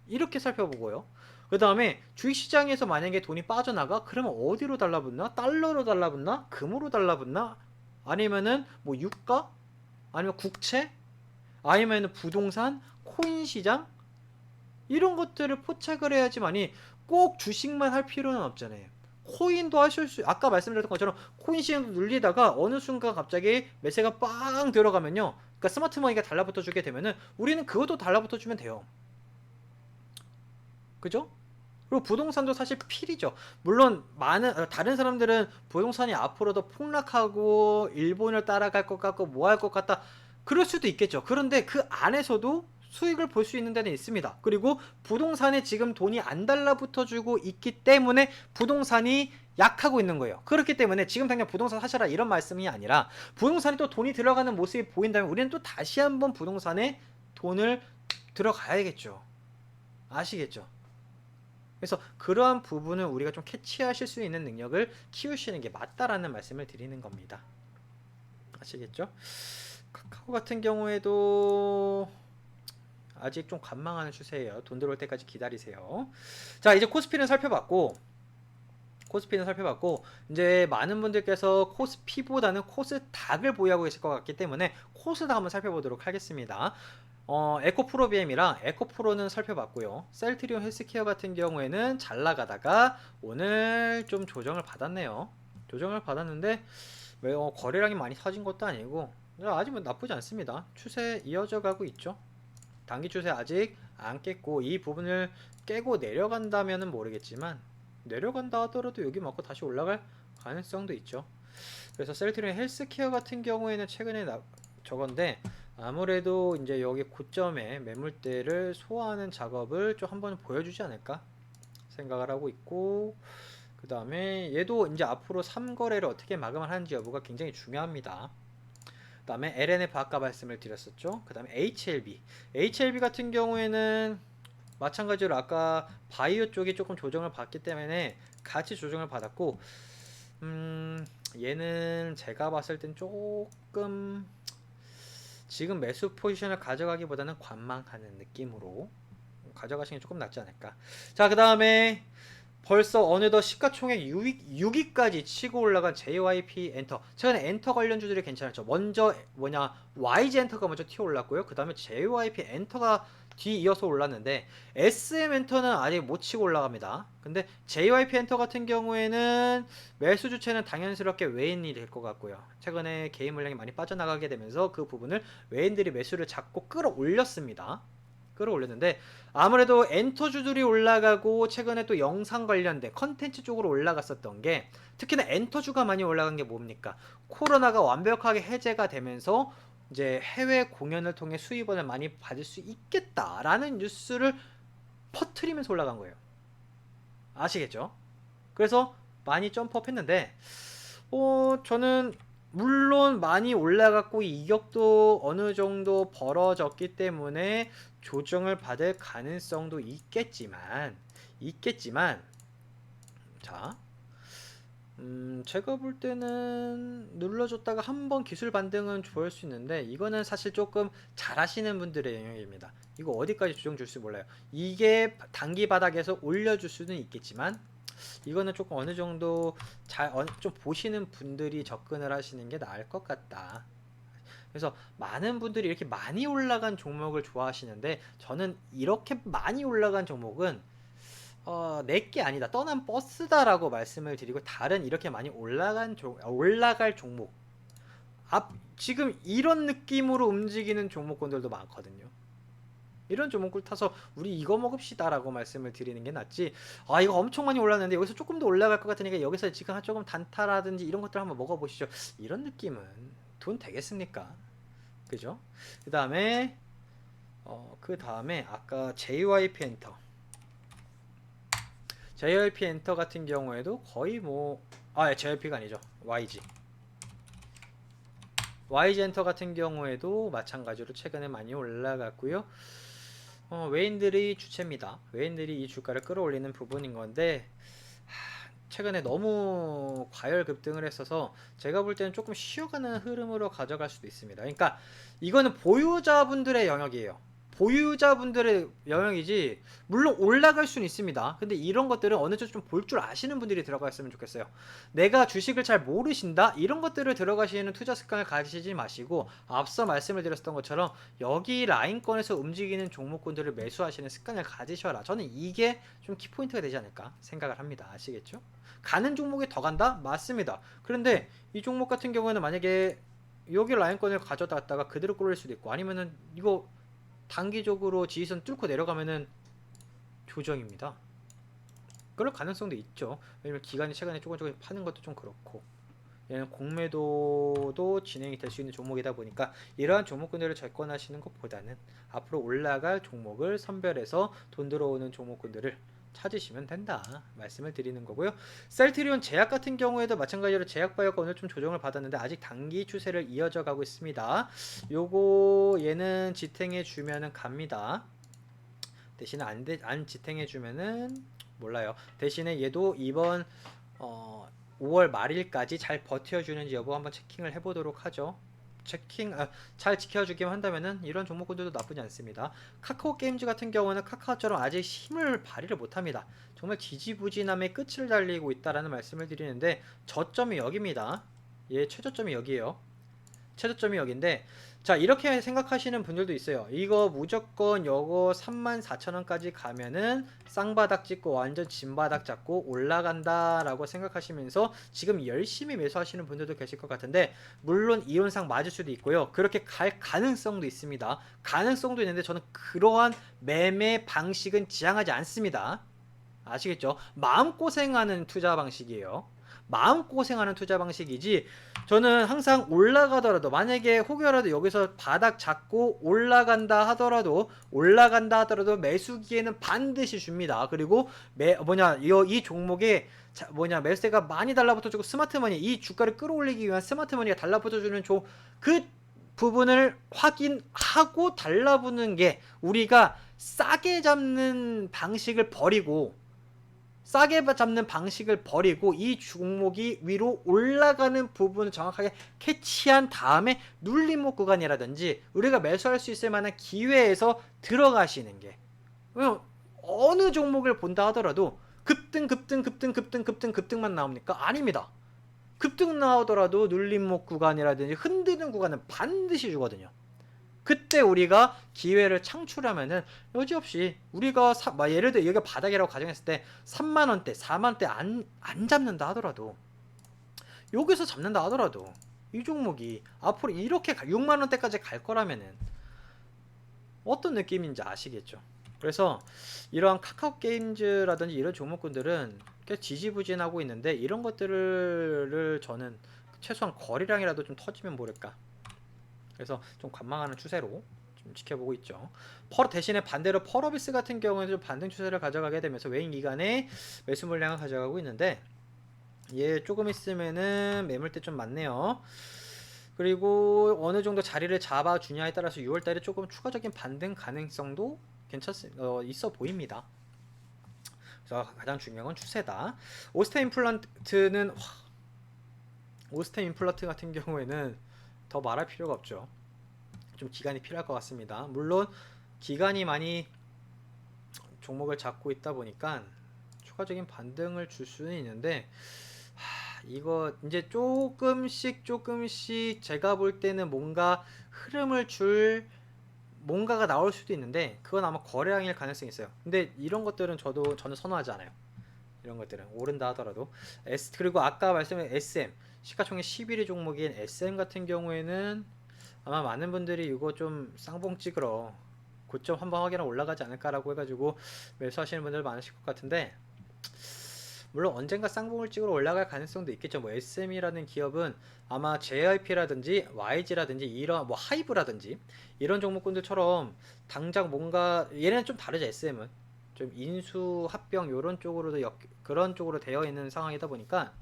이렇게 살펴보고요. 그 다음에 주식시장에서 만약에 돈이 빠져나가? 그러면 어디로 달라붙나? 달러로 달라붙나? 금으로 달라붙나? 아니면은 뭐 유가? 아니면 국채? 아니면은 부동산? 코인 시장? 이런 것들을 포착을 해야지만이 꼭 주식만 할 필요는 없잖아요. 코인도 하실 수, 아까 말씀드렸던 것처럼 코인 시장도 눌리다가 어느 순간 갑자기 매세가 빵 들어가면요, 그러니까 스마트 머니가 달라붙어 주게 되면은 우리는 그것도 달라붙어 주면 돼요. 그죠? 그리고 부동산도 사실 필이죠. 물론 다른 사람들은 부동산이 앞으로도 폭락하고 일본을 따라갈 것 같고 뭐 할 것 같다, 그럴 수도 있겠죠. 그런데 그 안에서도 수익을 볼 수 있는 데는 있습니다. 그리고 부동산에 지금 돈이 안 달라붙어 주고 있기 때문에 부동산이 약하고 있는 거예요. 그렇기 때문에 지금 당장 부동산 사셔라 이런 말씀이 아니라, 부동산에 또 돈이 들어가는 모습이 보인다면 우리는 또 다시 한번 부동산에 돈을 들어가야겠죠. 아시겠죠? 그래서 그러한 부분을 우리가 좀 캐치하실 수 있는 능력을 키우시는 게 맞다라는 말씀을 드리는 겁니다. 아시겠죠? 카카오 같은 경우에도 아직 좀 관망하는 추세예요. 돈 들어올 때까지 기다리세요. 자, 이제 코스피는 살펴봤고 이제 많은 분들께서 코스피보다는 코스닥을 보유하고 계실 것 같기 때문에 코스닥 한번 살펴보도록 하겠습니다. 에코프로비엠이랑 에코프로는 살펴봤고요. 셀트리온 헬스케어 같은 경우에는 잘 나가다가 오늘 좀 조정을 받았네요. 조정을 받았는데 거래량이 많이 사진 것도 아니고 아직 뭐 나쁘지 않습니다. 추세 이어져 가고 있죠. 단기 추세 아직 안 깼고, 이 부분을 깨고 내려간다면은 모르겠지만 내려간다 하더라도 여기 맞고 다시 올라갈 가능성도 있죠. 그래서 셀트리온 헬스케어 같은 경우에는 최근에 저건데 아무래도 이제 여기 고점에 매물대를 소화하는 작업을 좀 한번 보여주지 않을까 생각을 하고 있고, 그 다음에 얘도 이제 앞으로 3거래를 어떻게 마감을 하는지 여부가 굉장히 중요합니다. 그 다음에 LNF 아까 말씀을 드렸었죠. 그 다음에 HLB 같은 경우에는 마찬가지로 아까 바이오 쪽이 조금 조정을 받기 때문에 같이 조정을 받았고, 얘는 제가 봤을 땐 조금 지금 매수 포지션을 가져가기보다는 관망하는 느낌으로 가져가시는 게 조금 낫지 않을까. 자, 그 다음에 벌써 어느덧 시가총액 6위까지 치고 올라간 JYP 엔터. 최근에 엔터 관련주들이 괜찮았죠. 먼저 YG 엔터가 먼저 튀어 올랐고요. 그 다음에 JYP 엔터가 뒤이어서 올랐는데 SM 엔터는 아직 못 치고 올라갑니다. 근데 JYP 엔터 같은 경우에는 매수 주체는 당연스럽게 외인이 될 것 같고요. 최근에 개인 물량이 많이 빠져나가게 되면서 그 부분을 외인들이 매수를 잡고 끌어올렸습니다. 끌어올렸는데 아무래도 엔터주들이 올라가고 최근에 또 영상 관련된 컨텐츠 쪽으로 올라갔었던 게 특히나 엔터주가 많이 올라간 게 뭡니까? 코로나가 완벽하게 해제가 되면서 이제 해외 공연을 통해 수입원을 많이 받을 수 있겠다라는 뉴스를 퍼뜨리면서 올라간 거예요. 아시겠죠? 그래서 많이 점프업 했는데 저는 물론 많이 올라갔고 이격도 어느 정도 벌어졌기 때문에 조정을 받을 가능성도 있겠지만 자 제가 볼 때는 눌러줬다가 한번 기술 반등은 좋을 수 있는데 이거는 사실 조금 잘하시는 분들의 영역입니다. 이거 어디까지 조정 줄지 몰라요. 이게 단기 바닥에서 올려줄 수는 있겠지만 이거는 조금 어느 정도 좀 보시는 분들이 접근을 하시는 게 나을 것 같다. 그래서 많은 분들이 이렇게 많이 올라간 종목을 좋아하시는데 저는 이렇게 많이 올라간 종목은 내게 아니다. 떠난 버스다라고 말씀을 드리고 다른 이렇게 많이 올라갈 종목 지금 이런 느낌으로 움직이는 종목군들도 많거든요. 이런 종목을 타서 우리 이거 먹읍시다라고 말씀을 드리는 게 낫지. 이거 엄청 많이 올랐는데 여기서 조금 더 올라갈 것 같으니까 여기서 지금 조금 단타라든지 이런 것들 한번 먹어보시죠. 이런 느낌은 돈 되겠습니까? 그죠? 그 다음에 아까 JYP 엔터 같은 경우에도 거의 JYP가 아니죠. YG 엔터 같은 경우에도 마찬가지로 최근에 많이 올라갔고요. 외인들이 주체입니다. 외인들이 이 주가를 끌어올리는 부분인 건데 최근에 너무 과열급등을 했어서 제가 볼 때는 조금 쉬어가는 흐름으로 가져갈 수도 있습니다. 그러니까 이거는 보유자분들의 영역이에요. 보유자분들의 영역이지 물론 올라갈 수는 있습니다. 근데 이런 것들은 어느 정도 좀 볼 줄 아시는 분들이 들어갔으면 좋겠어요. 내가 주식을 잘 모르신다? 이런 것들을 들어가시는 투자 습관을 가지시지 마시고 앞서 말씀을 드렸던 것처럼 여기 라인권에서 움직이는 종목군들을 매수하시는 습관을 가지셔라. 저는 이게 좀 키포인트가 되지 않을까 생각을 합니다. 아시겠죠? 가는 종목이 더 간다? 맞습니다. 그런데 이 종목 같은 경우에는 만약에 여기 라인권을 가져다가 그대로 끌어올 수도 있고 아니면은 이거 단기적으로 지지선 뚫고 내려가면은 조정입니다. 그럴 가능성도 있죠. 왜냐면 기간이 최근에 조금 파는 것도 좀 그렇고 얘는 공매도도 진행이 될 수 있는 종목이다 보니까 이러한 종목군들을 접근하시는 것보다는 앞으로 올라갈 종목을 선별해서 돈 들어오는 종목군들을 찾으시면 된다 말씀을 드리는 거고요. 셀트리온 제약 같은 경우에도 마찬가지로 제약바이오가 오늘 좀 조정을 받았는데 아직 단기 추세를 이어져 가고 있습니다. 요거 얘는 지탱해 주면은 갑니다. 대신에 안 지탱해 주면은 몰라요. 대신에 얘도 이번 5월 말일까지 잘 버텨주는지 여부 한번 체킹을 해보도록 하죠. 잘 지켜주기만 한다면은 이런 종목군들도 나쁘지 않습니다. 카카오 게임즈 같은 경우는 카카오처럼 아직 힘을 발휘를 못합니다. 정말 지지부진함의 끝을 달리고 있다라는 말씀을 드리는데 저점이 여기입니다. 최저점이 여기에요. 최저점이 여기인데 자 이렇게 생각하시는 분들도 있어요. 이거 무조건 요거 34,000원까지 가면은 쌍바닥 찍고 완전 진바닥 잡고 올라간다 라고 생각하시면서 지금 열심히 매수하시는 분들도 계실 것 같은데 물론 이론상 맞을 수도 있고요. 그렇게 갈 가능성도 있습니다. 가능성도 있는데 저는 그러한 매매 방식은 지향하지 않습니다. 아시겠죠? 마음고생하는 투자 방식이에요. 마음고생하는 투자 방식이지 저는 항상 올라가더라도 만약에 혹여라도 여기서 바닥 잡고 올라간다 하더라도 매수기에는 반드시 줍니다. 그리고 이 종목에 매수세가 많이 달라붙어주고 스마트머니 이 주가를 끌어올리기 위한 스마트머니가 달라붙어주는 그 부분을 확인하고 달라붙는 게 우리가 싸게 잡는 방식을 버리고 이 종목이 위로 올라가는 부분을 정확하게 캐치한 다음에 눌림목 구간이라든지 우리가 매수할 수 있을 만한 기회에서 들어가시는 게 어느 종목을 본다 하더라도 급등만 나옵니까? 아닙니다. 급등 나오더라도 눌림목 구간이라든지 흔드는 구간은 반드시 주거든요. 그때 우리가 기회를 창출하면은 여지없이 우리가 예를 들어 여기가 바닥이라고 가정했을 때 3만원대 4만원대 안 잡는다 하더라도, 여기서 잡는다 하더라도 이 종목이 앞으로 이렇게 6만원대까지 갈 거라면은 어떤 느낌인지 아시겠죠? 그래서 이러한 카카오 게임즈라든지 이런 종목군들은 꽤 지지부진하고 있는데, 이런 것들을 저는 최소한 거래량이라도 좀 터지면 모를까, 그래서 좀 관망하는 추세로 좀 지켜보고 있죠. 대신에 반대로 펄어비스 같은 경우에는 좀 반등 추세를 가져가게 되면서 외인 기관의 매수 물량을 가져가고 있는데, 얘 조금 있으면은 매물대 좀 많네요. 그리고 어느 정도 자리를 잡아주냐에 따라서 6월달에 조금 추가적인 반등 가능성도 있어 보입니다. 그래서 가장 중요한 건 추세다. 오스템 임플란트 같은 경우에는 더 말할 필요가 없죠. 좀 기간이 필요할 것 같습니다. 물론 기간이 많이 종목을 잡고 있다 보니까 추가적인 반등을 줄 수는 있는데, 이거 이제 조금씩 제가 볼 때는 뭔가 흐름을 줄 뭔가가 나올 수도 있는데, 그건 아마 거래량일 가능성이 있어요. 근데 이런 것들은 저는 선호하지 않아요. 이런 것들은 오른다 하더라도. 그리고 아까 말씀드린 SM, 시가총액 11위 종목인 SM 같은 경우에는 아마 많은 분들이 이거 좀 쌍봉 찍으러 고점 한번 확인하고 올라가지 않을까라고 해가지고 매수하시는 분들 많으실 것 같은데, 물론 언젠가 쌍봉을 찍으러 올라갈 가능성도 있겠죠. 뭐 SM이라는 기업은 아마 JYP라든지 YG라든지 이런 뭐 하이브라든지 이런 종목군들처럼 당장 뭔가, 얘네는 좀 다르죠. SM은 좀 인수 합병 요런 쪽으로도 그런 쪽으로 되어 있는 상황이다 보니까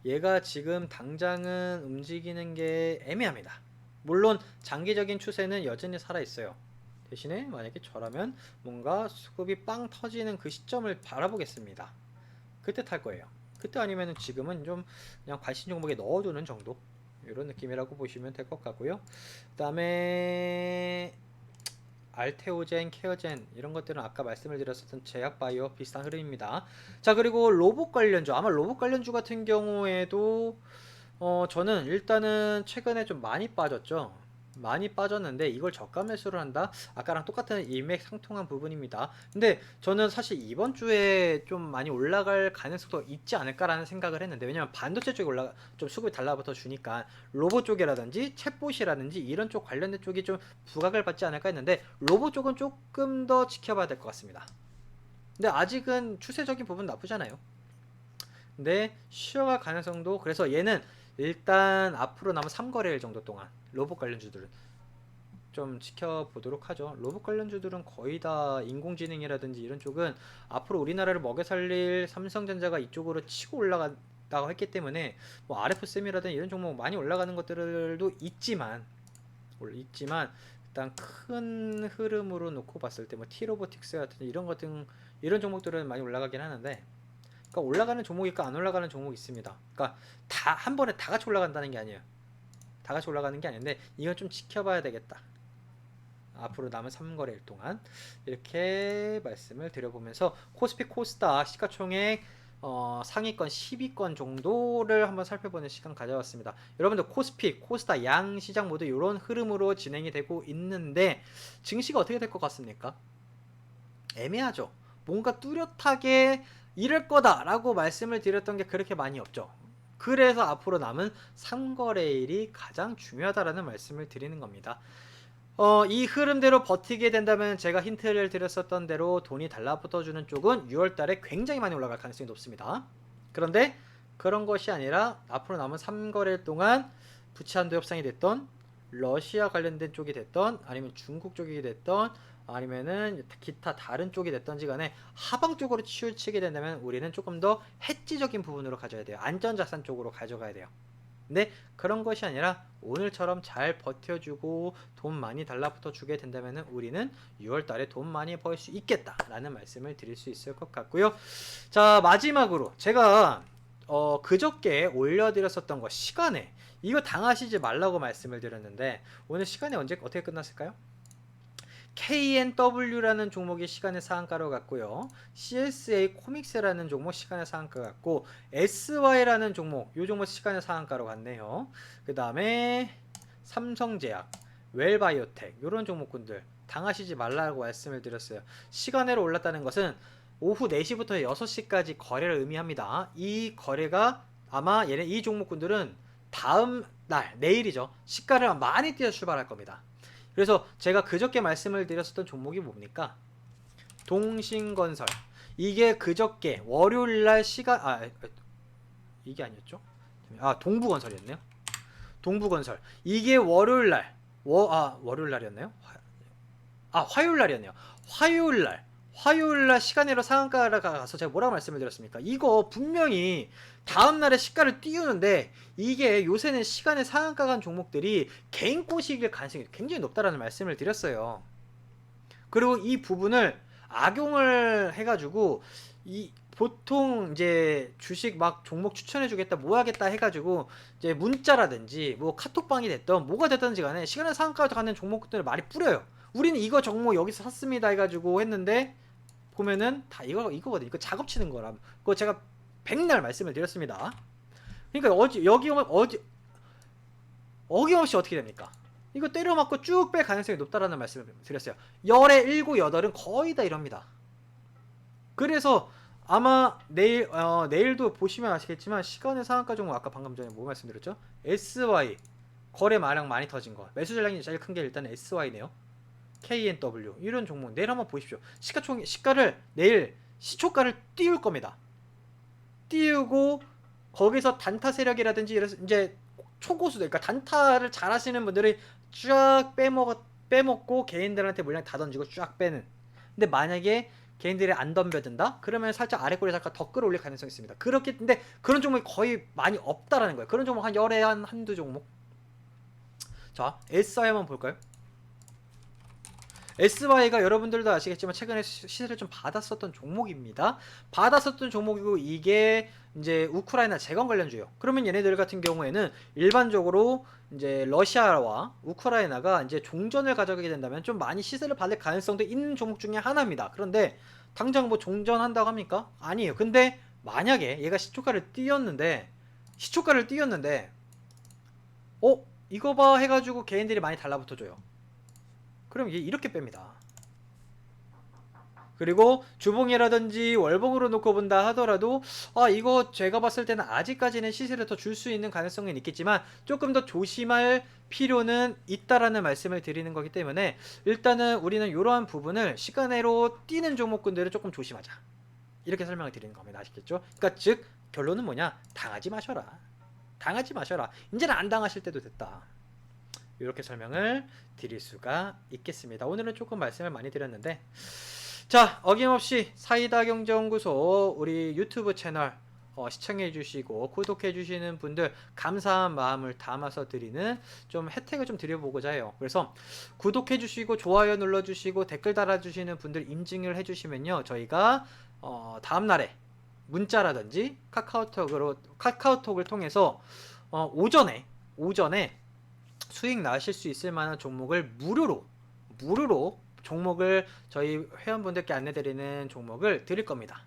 얘가 지금 당장은 움직이는 게 애매합니다. 물론 장기적인 추세는 여전히 살아 있어요. 대신에 만약에 저라면 뭔가 수급이 빵 터지는 그 시점을 바라보겠습니다. 그때 탈 거예요. 그때 아니면은 지금은 좀 그냥 관심 종목에 넣어두는 정도, 이런 느낌이라고 보시면 될 것 같고요. 그 다음에 알테오젠, 케어젠 이런 것들은 아까 말씀을 드렸었던 제약바이오 비슷한 흐름입니다. 자, 그리고 로봇 관련주, 아마 로봇 관련주 같은 경우에도 저는 일단은 최근에 좀 많이 빠졌죠. 많이 빠졌는데 이걸 저가 매수를 한다? 아까랑 똑같은 일맥상통한 부분입니다. 근데 저는 사실 이번 주에 좀 많이 올라갈 가능성도 있지 않을까라는 생각을 했는데, 왜냐면 반도체 쪽에 좀 수급이 달라붙어 주니까 로봇 쪽이라든지 챗봇이라든지 이런 쪽 관련된 쪽이 좀 부각을 받지 않을까 했는데, 로봇 쪽은 조금 더 지켜봐야 될 것 같습니다. 근데 아직은 추세적인 부분 나쁘잖아요. 근데 쉬어갈 가능성도, 그래서 얘는 일단 앞으로 남은 3거래일 정도 동안 로봇 관련주들은 좀 지켜보도록 하죠. 로봇 관련주들은 거의 다 인공지능이라든지 이런 쪽은 앞으로 우리나라를 먹여 살릴 삼성전자가 이쪽으로 치고 올라간다고 했기 때문에, 뭐 RF셈이라든지 이런 종목 많이 올라가는 것들도 있지만 일단 큰 흐름으로 놓고 봤을 때 뭐 T로보틱스 같은 이런 종목들은 많이 올라가긴 하는데, 그러니까 올라가는 종목이 있고 안 올라가는 종목이 있습니다. 그러니까 다 한 번에 다 같이 올라간다는 게 아니에요. 다 같이 올라가는 게 아닌데, 이건 좀 지켜봐야 되겠다. 앞으로 남은 3거래일 동안 이렇게 말씀을 드려보면서, 코스피 코스닥 시가총액 상위권 10위권 정도를 한번 살펴보는 시간 가져왔습니다. 여러분들 코스피, 코스닥 양 시장 모두 이런 흐름으로 진행이 되고 있는데, 증시가 어떻게 될 것 같습니까? 애매하죠. 뭔가 뚜렷하게 이럴 거다라고 말씀을 드렸던 게 그렇게 많이 없죠. 그래서 앞으로 남은 3거래일이 가장 중요하다라는 말씀을 드리는 겁니다. 이 흐름대로 버티게 된다면 제가 힌트를 드렸었던 대로 돈이 달라붙어주는 쪽은 6월달에 굉장히 많이 올라갈 가능성이 높습니다. 그런데 그런 것이 아니라 앞으로 남은 3거래일 동안 부채한도 협상이 됐던, 러시아 관련된 쪽이 됐던, 아니면 중국 쪽이 됐던, 아니면은 기타 다른 쪽이 됐던지 간에 하방 쪽으로 치우치게 된다면 우리는 조금 더 해지적인 부분으로 가져야 돼요. 안전자산 쪽으로 가져가야 돼요. 근데 그런 것이 아니라 오늘처럼 잘 버텨주고 돈 많이 달라붙어 주게 된다면 우리는 6월달에 돈 많이 벌 수 있겠다라는 말씀을 드릴 수 있을 것 같고요. 자, 마지막으로 제가 그저께 올려드렸었던 거, 시간에 이거 당하시지 말라고 말씀을 드렸는데, 오늘 시간이 어떻게 끝났을까요? KNW라는 종목이 시간의 상한가로 갔고요. CSA 코믹스라는 종목 시간의 상한가 갔고, SY라는 종목, 요 종목 시간의 상한가로 갔네요. 그 다음에 삼성제약, 웰바이오텍 요런 종목군들 당하시지 말라고 말씀을 드렸어요. 시간으로 올랐다는 것은 오후 4시부터 6시까지 거래를 의미합니다. 이 거래가 아마 이 종목군들은 다음 날, 내일이죠. 시가를 많이 뛰어 출발할 겁니다. 그래서 제가 그저께 말씀을 드렸었던 종목이 뭡니까? 동신건설. 이게 그저께 월요일날 이게 아니었죠? 동부건설이었네요. 동부건설. 이게 월요일날 월요일날이었나요? 화요일날이었네요. 화요일날 시간으로 상한가가 가서 제가 뭐라고 말씀을 드렸습니까? 이거 분명히 다음날에 시가를 띄우는데 이게 요새는 시간의 상한가 간 종목들이 개인 꼬시기일 가능성이 굉장히 높다라는 말씀을 드렸어요. 그리고 이 부분을 악용을 해가지고 보통 이제 주식 막 종목 추천해주겠다 뭐 하겠다 해가지고 이제 문자라든지 뭐 카톡방이 됐던 뭐가 됐든지 간에 시간의 상한가 가는 종목들을 많이 뿌려요. 우리는 이거 종목 여기서 샀습니다 해가지고 했는데 보면은 다 이거거든요. 이거 작업치는 거라. 그거 제가 백날 말씀을 드렸습니다. 그러니까 어김없이 어떻게 됩니까? 이거 때려 맞고 쭉 뺄 가능성이 높다라는 말씀을 드렸어요. 열의 7, 8은 거의 다 이럽니다. 그래서 아마 내일도 보시면 아시겠지만 시간의 상한가 종목 아까 방금 전에 뭐 말씀드렸죠? SY 거래 마량 많이 터진 거. 매수 전략이 제일 큰 게 일단 SY네요. KNW 이런 종목 내일 한번 보십시오. 시가를 내일 시초가를 띄울 겁니다. 띄우고 거기서 단타 세력이라든지 이제 초고수들, 그러니까 단타를 잘 하시는 분들이 쫙 빼먹고 개인들한테 물량 다 던지고 쫙 빼는. 근데 만약에 개인들이 안 덤벼든다? 그러면 살짝 아래 꼬리 잠깐 더 끌어올릴 가능성이 있습니다. 근데 그런 종목이 거의 많이 없다라는 거예요. 그런 종목 한 열에 한두 종목. 자, SI 한번 볼까요? SY가 여러분들도 아시겠지만 최근에 시세를 좀 받았었던 종목입니다. 받았었던 종목이고 이게 이제 우크라이나 재건 관련주요. 그러면 얘네들 같은 경우에는 일반적으로 이제 러시아와 우크라이나가 이제 종전을 가져가게 된다면 좀 많이 시세를 받을 가능성도 있는 종목 중에 하나입니다. 그런데 당장 뭐 종전한다고 합니까? 아니에요. 근데 만약에 얘가 시초가를 띄웠는데 이거 봐 해가지고 개인들이 많이 달라붙어줘요. 그럼 얘 이렇게 뺍니다. 그리고 주봉이라든지 월봉으로 놓고 본다 하더라도 이거 제가 봤을 때는 아직까지는 시세를 더 줄 수 있는 가능성은 있겠지만 조금 더 조심할 필요는 있다라는 말씀을 드리는 거기 때문에 일단은 우리는 이러한 부분을 시간으로 뛰는 종목군들을 조금 조심하자. 이렇게 설명을 드리는 겁니다. 아시겠죠? 그러니까 즉 결론은 뭐냐? 당하지 마셔라. 이제는 안 당하실 때도 됐다. 이렇게 설명을 드릴 수가 있겠습니다. 오늘은 조금 말씀을 많이 드렸는데 자, 어김없이 사이다경제연구소 우리 유튜브 채널 시청해 주시고 구독해 주시는 분들 감사한 마음을 담아서 드리는 좀 혜택을 좀 드려보고자 해요. 그래서 구독해 주시고 좋아요 눌러 주시고 댓글 달아 주시는 분들 인증을 해 주시면요 저희가 다음날에 문자라든지 카카오톡을 통해서 오전에 수익 나실 수 있을 만한 종목을 무료로 종목을 저희 회원분들께 안내드리는 종목을 드릴 겁니다.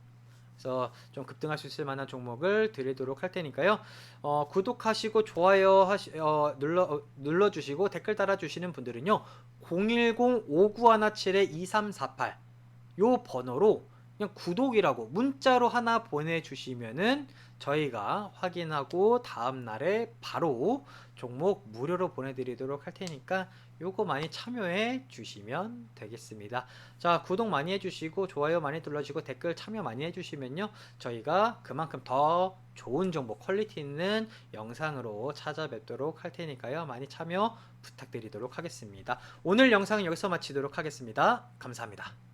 그래서 좀 급등할 수 있을 만한 종목을 드리도록 할 테니까요. 구독하시고 좋아요 눌러주시고 댓글 달아주시는 분들은요. 010-5917-2348 요 번호로 그냥 구독이라고 문자로 하나 보내주시면은 저희가 확인하고 다음날에 바로 종목 무료로 보내드리도록 할 테니까 요거 많이 참여해 주시면 되겠습니다. 자, 구독 많이 해주시고 좋아요 많이 눌러주시고 댓글 참여 많이 해주시면요 저희가 그만큼 더 좋은 정보 퀄리티 있는 영상으로 찾아뵙도록 할 테니까요 많이 참여 부탁드리도록 하겠습니다. 오늘 영상은 여기서 마치도록 하겠습니다. 감사합니다.